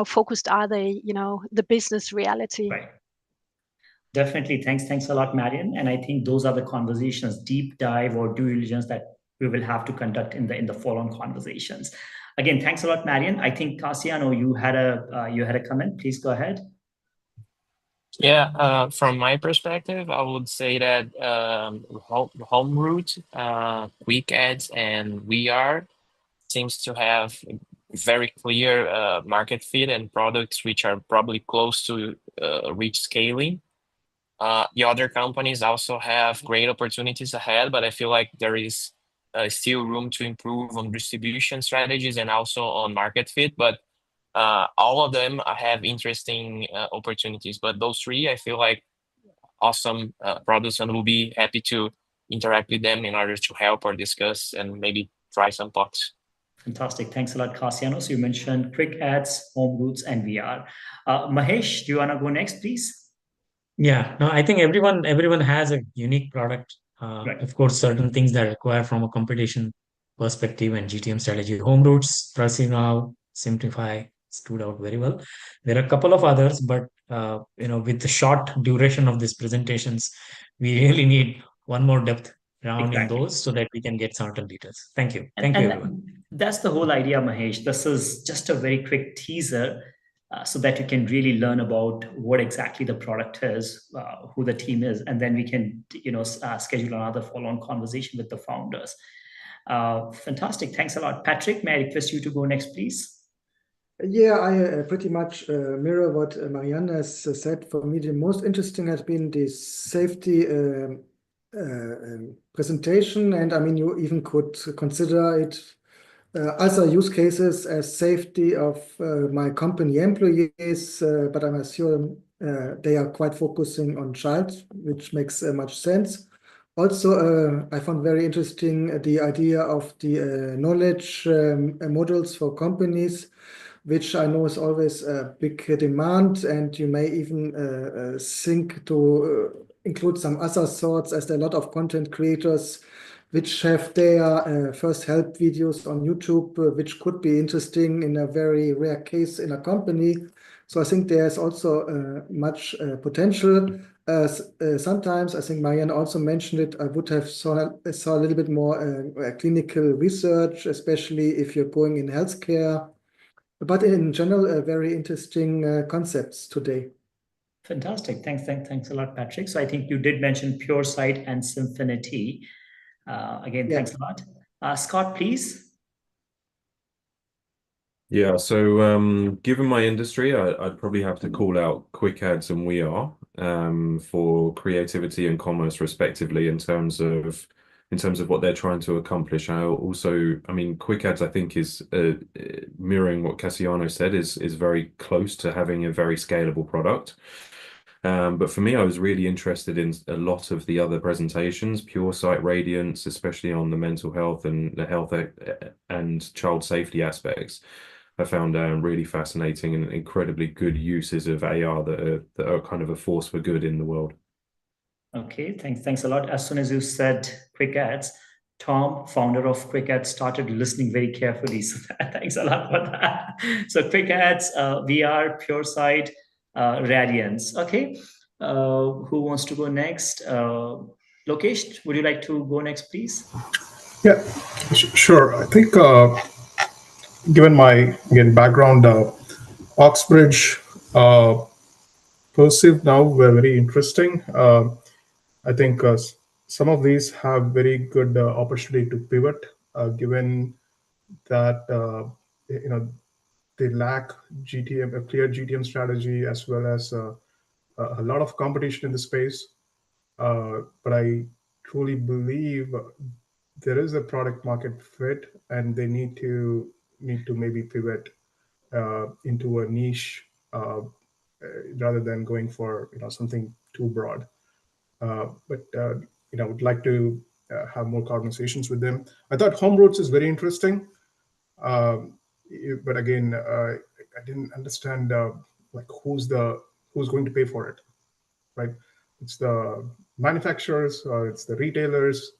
focused are they, the business reality. Right. Definitely. Thanks a lot, Marion. And I think those are the conversations, deep dive or due diligence, that we will have to conduct in the follow-on conversations. Again, thanks a lot, Marion. I think Cassiano, you had a comment. Please go ahead. Yeah, from my perspective, I would say that home route, quick ads, and VR seems to have very clear market fit and products which are probably close to reach scaling. The other companies also have great opportunities ahead, but I feel like there is still room to improve on distribution strategies and also on market fit. But all of them have interesting opportunities. But those three, I feel like awesome products, and we'll be happy to interact with them in order to help or discuss and maybe try some talks. Fantastic. Thanks a lot, Cassiano. So you mentioned quick ads, home routes, and VR. Mahesh, do you want to go next, please? Yeah, no, I think everyone has a unique product. Right. Of course, certain things that require from a competition perspective and GTM strategy. Home routes, Tracing Now, Simplify stood out very well. There are a couple of others, but with the short duration of these presentations, we really need one more depth round in those so that we can get certain details. Thank you. Thank you, everyone. That's the whole idea, Mahesh. This is just a very quick teaser so that you can really learn about what exactly the product is, who the team is, and then we can schedule another follow-on conversation with the founders. Fantastic. Thanks a lot. Patrick, may I request you to go next, please? Yeah, I pretty much mirror what Marianne has said. For me, the most interesting has been the safety presentation. And I mean, you even could consider it other use cases as safety of my company employees, but I'm assuming they are quite focusing on child, which makes much sense. Also, I found very interesting the idea of the knowledge models for companies, which I know is always a big demand, and you may even think to include some other sorts, as there are a lot of content creators which have their first help videos on YouTube, which could be interesting in a very rare case in a company. So I think there's also much potential. Sometimes, I think Marianne also mentioned it, I would have saw a little bit more clinical research, especially if you're going in healthcare. But in general, very interesting concepts today. Fantastic. Thanks a lot, Patrick. So I think you did mention PureSight and Symfinity. Again, thanks a lot. Scott, please. Yeah, so given my industry, I'd probably have to call out Quick Ads and We Are for creativity and commerce, respectively, in terms of what they're trying to accomplish. I mean, Quick Ads, I think, is mirroring what Cassiano said, is very close to having a very scalable product. But for me, I was really interested in a lot of the other presentations, PureSight, Radiance, especially on the mental health and the health and child safety aspects. I found really fascinating and incredibly good uses of AR that are kind of a force for good in the world. Okay, thanks a lot. As soon as you said Quick Ads, Tom, founder of Quick Ads, started listening very carefully. So thanks a lot for that. So Quick Ads, VR, PureSight, Radiance. Okay, who wants to go next? Lokesh, would you like to go next, please? Yeah, sure. I think given my background, Oxbridge perceived now were very interesting. I think some of these have very good opportunity to pivot, given that they lack a clear GTM strategy, as well as a lot of competition in the space. But I truly believe there is a product market fit, and they need to maybe pivot into a niche rather than going for something too broad. But would like to have more conversations with them. I thought home routes is very interesting, but again, I didn't understand like who's going to pay for it, right? It's the manufacturers or it's the retailers.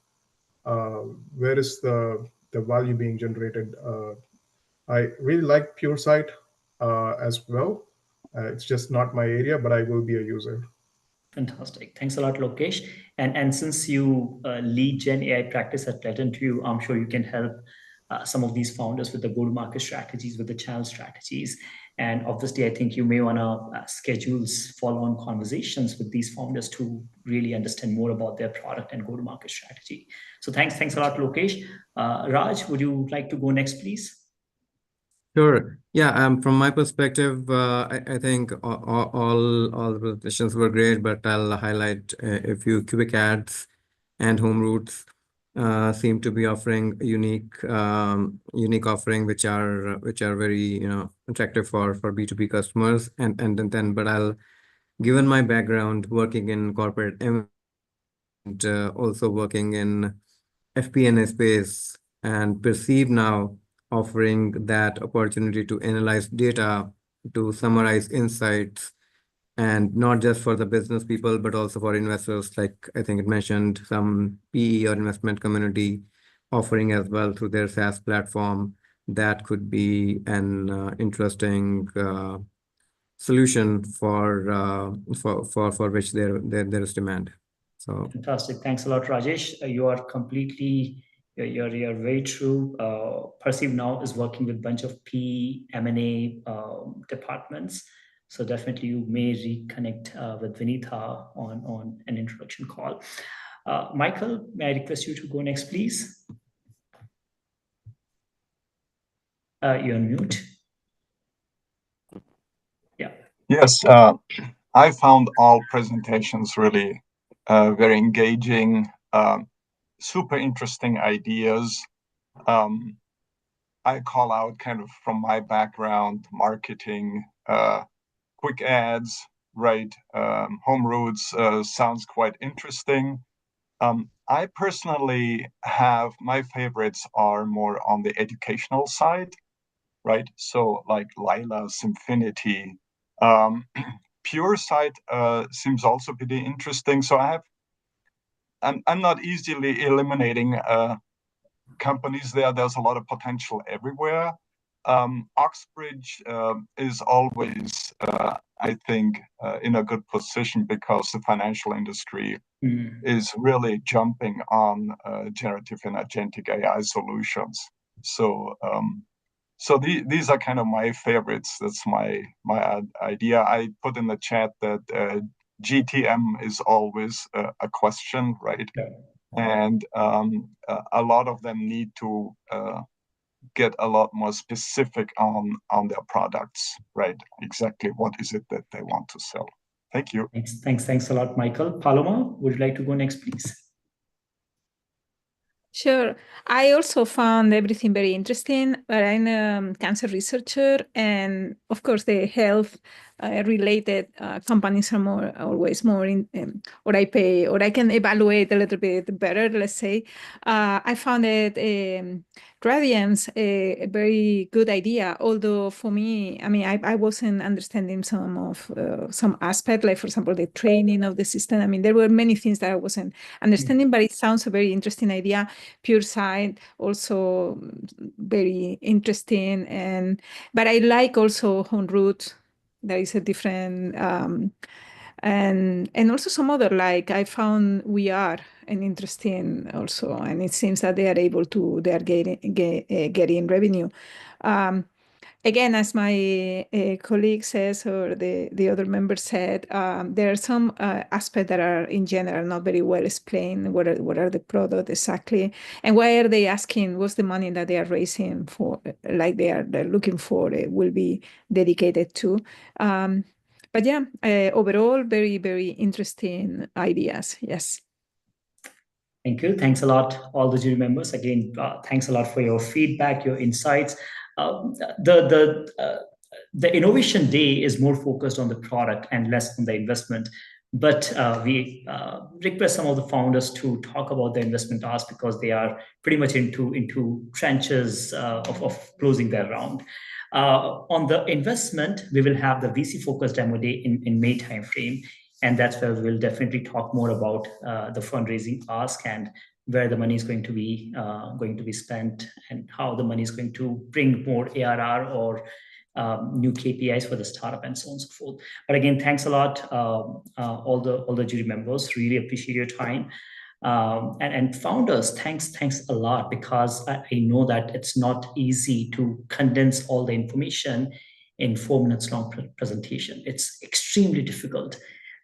Where is the value being generated? I really like PureSight as well. It's just not my area, but I will be a user. Fantastic. Thanks a lot, Lokesh. And since you lead Gen AI practice at PlatentView, I'm sure you can help some of these founders with the go-to-market strategies, with the channel strategies. And obviously, I think you may want to schedule follow-on conversations with these founders to really understand more about their product and go-to-market strategy. So thanks a lot, Lokesh. Raj, would you like to go next, please? Sure. Yeah. From my perspective, I think all the presentations were great, but I'll highlight a few. Quick Ads and Home Routes seem to be offering unique offering, which are very attractive for B2B customers. But given my background working in corporate and also working in FP&A space, and Perceive now offering that opportunity to analyze data, to summarize insights, and not just for the business people, but also for investors. Like I think it mentioned some PE or investment community offering as well through their SaaS platform. That could be an interesting solution for which there is demand. So fantastic. Thanks a lot, Rajesh. You are completely. You're very true. Perceive now is working with a bunch of PE, M&A departments. So definitely you may reconnect with Vinitha on an introduction call. Michael, may I request you to go next, please? You're on mute. Yeah. Yes, I found all presentations really very engaging. Super interesting ideas. I call out kind of from my background, marketing, quick ads, right? Home routes sounds quite interesting. I personally have my favorites are more on the educational side, right? So like Lila, Symfinity, PureSight seems also pretty interesting. So I'm not easily eliminating companies there. There's a lot of potential everywhere. Oxbridge is always, I think, in a good position because the financial industry is really jumping on generative and agentic AI solutions. So these are kind of my favorites. That's my idea. I put in the chat that GTM is always a question, right? Yeah. And a lot of them need to get a lot more specific on their products, right? Exactly what is it that they want to sell. Thank you. Thanks a lot, Michael. Paloma, would you like to go next, please? Sure. I also found everything very interesting, but I'm a cancer researcher, and of course the health related companies are always more in, or I can evaluate a little bit better, let's say. I found it Gradients a very good idea, although for me, I mean, I wasn't understanding some aspect, like for example, the training of the system. I mean, there were many things that I wasn't understanding, but it sounds a very interesting idea. PureSight also very interesting, but I like also Home Route. There is a different and also some other, like I found We Are an interesting also, and it seems that they are getting revenue. Again, as my colleague says, or the other member said, there are some aspects that are in general not very well explained. What are the products exactly, and why are they asking? What's the money that they are raising for? Like they're looking for will be dedicated to. But yeah, overall, very, very interesting ideas. Yes. Thank you. Thanks a lot, all the jury members. Again, thanks a lot for your feedback, your insights. The Innovation Day is more focused on the product and less on the investment. But we request some of the founders to talk about the investment ask, because they are pretty much into trenches of closing their round. On the investment, we will have the VC focus demo day in May timeframe, and that's where we'll definitely talk more about the fundraising ask and where the money is going to be spent, and how the money is going to bring more ARR or new KPIs for the startup, and so on and so forth. But again, thanks a lot, all the jury members. Really appreciate your time. And founders, thanks a lot, because I know that it's not easy to condense all the information in 4 minutes long presentation. It's extremely difficult,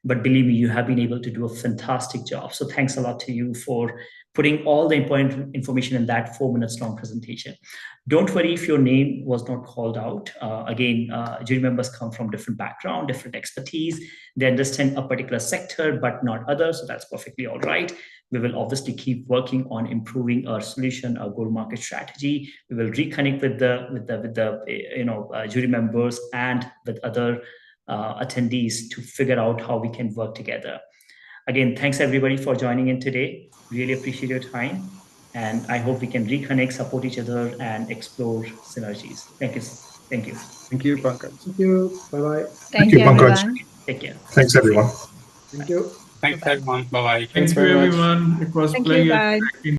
but believe me, you have been able to do a fantastic job. So thanks a lot to you for putting all the important information in that 4 minutes long presentation. Don't worry if your name was not called out. Again, jury members come from different background, different expertise. They understand a particular sector, but not others. So that's perfectly all right. We will obviously keep working on improving our solution, our go-to-market strategy. We will reconnect with the jury members and with other attendees to figure out how we can work together. Again, thanks everybody for joining in today. Really appreciate your time. And I hope we can reconnect, support each other, and explore synergies. Thank you. Thank you. Thank you, Pankaj. Thank you. Bye-bye. Thank you, Pankaj. everyone. Take care. Thanks, everyone. Thank you. Thanks, everyone. Bye-bye. Thank you, everyone. It was a Thank you. pleasure Bye. interacting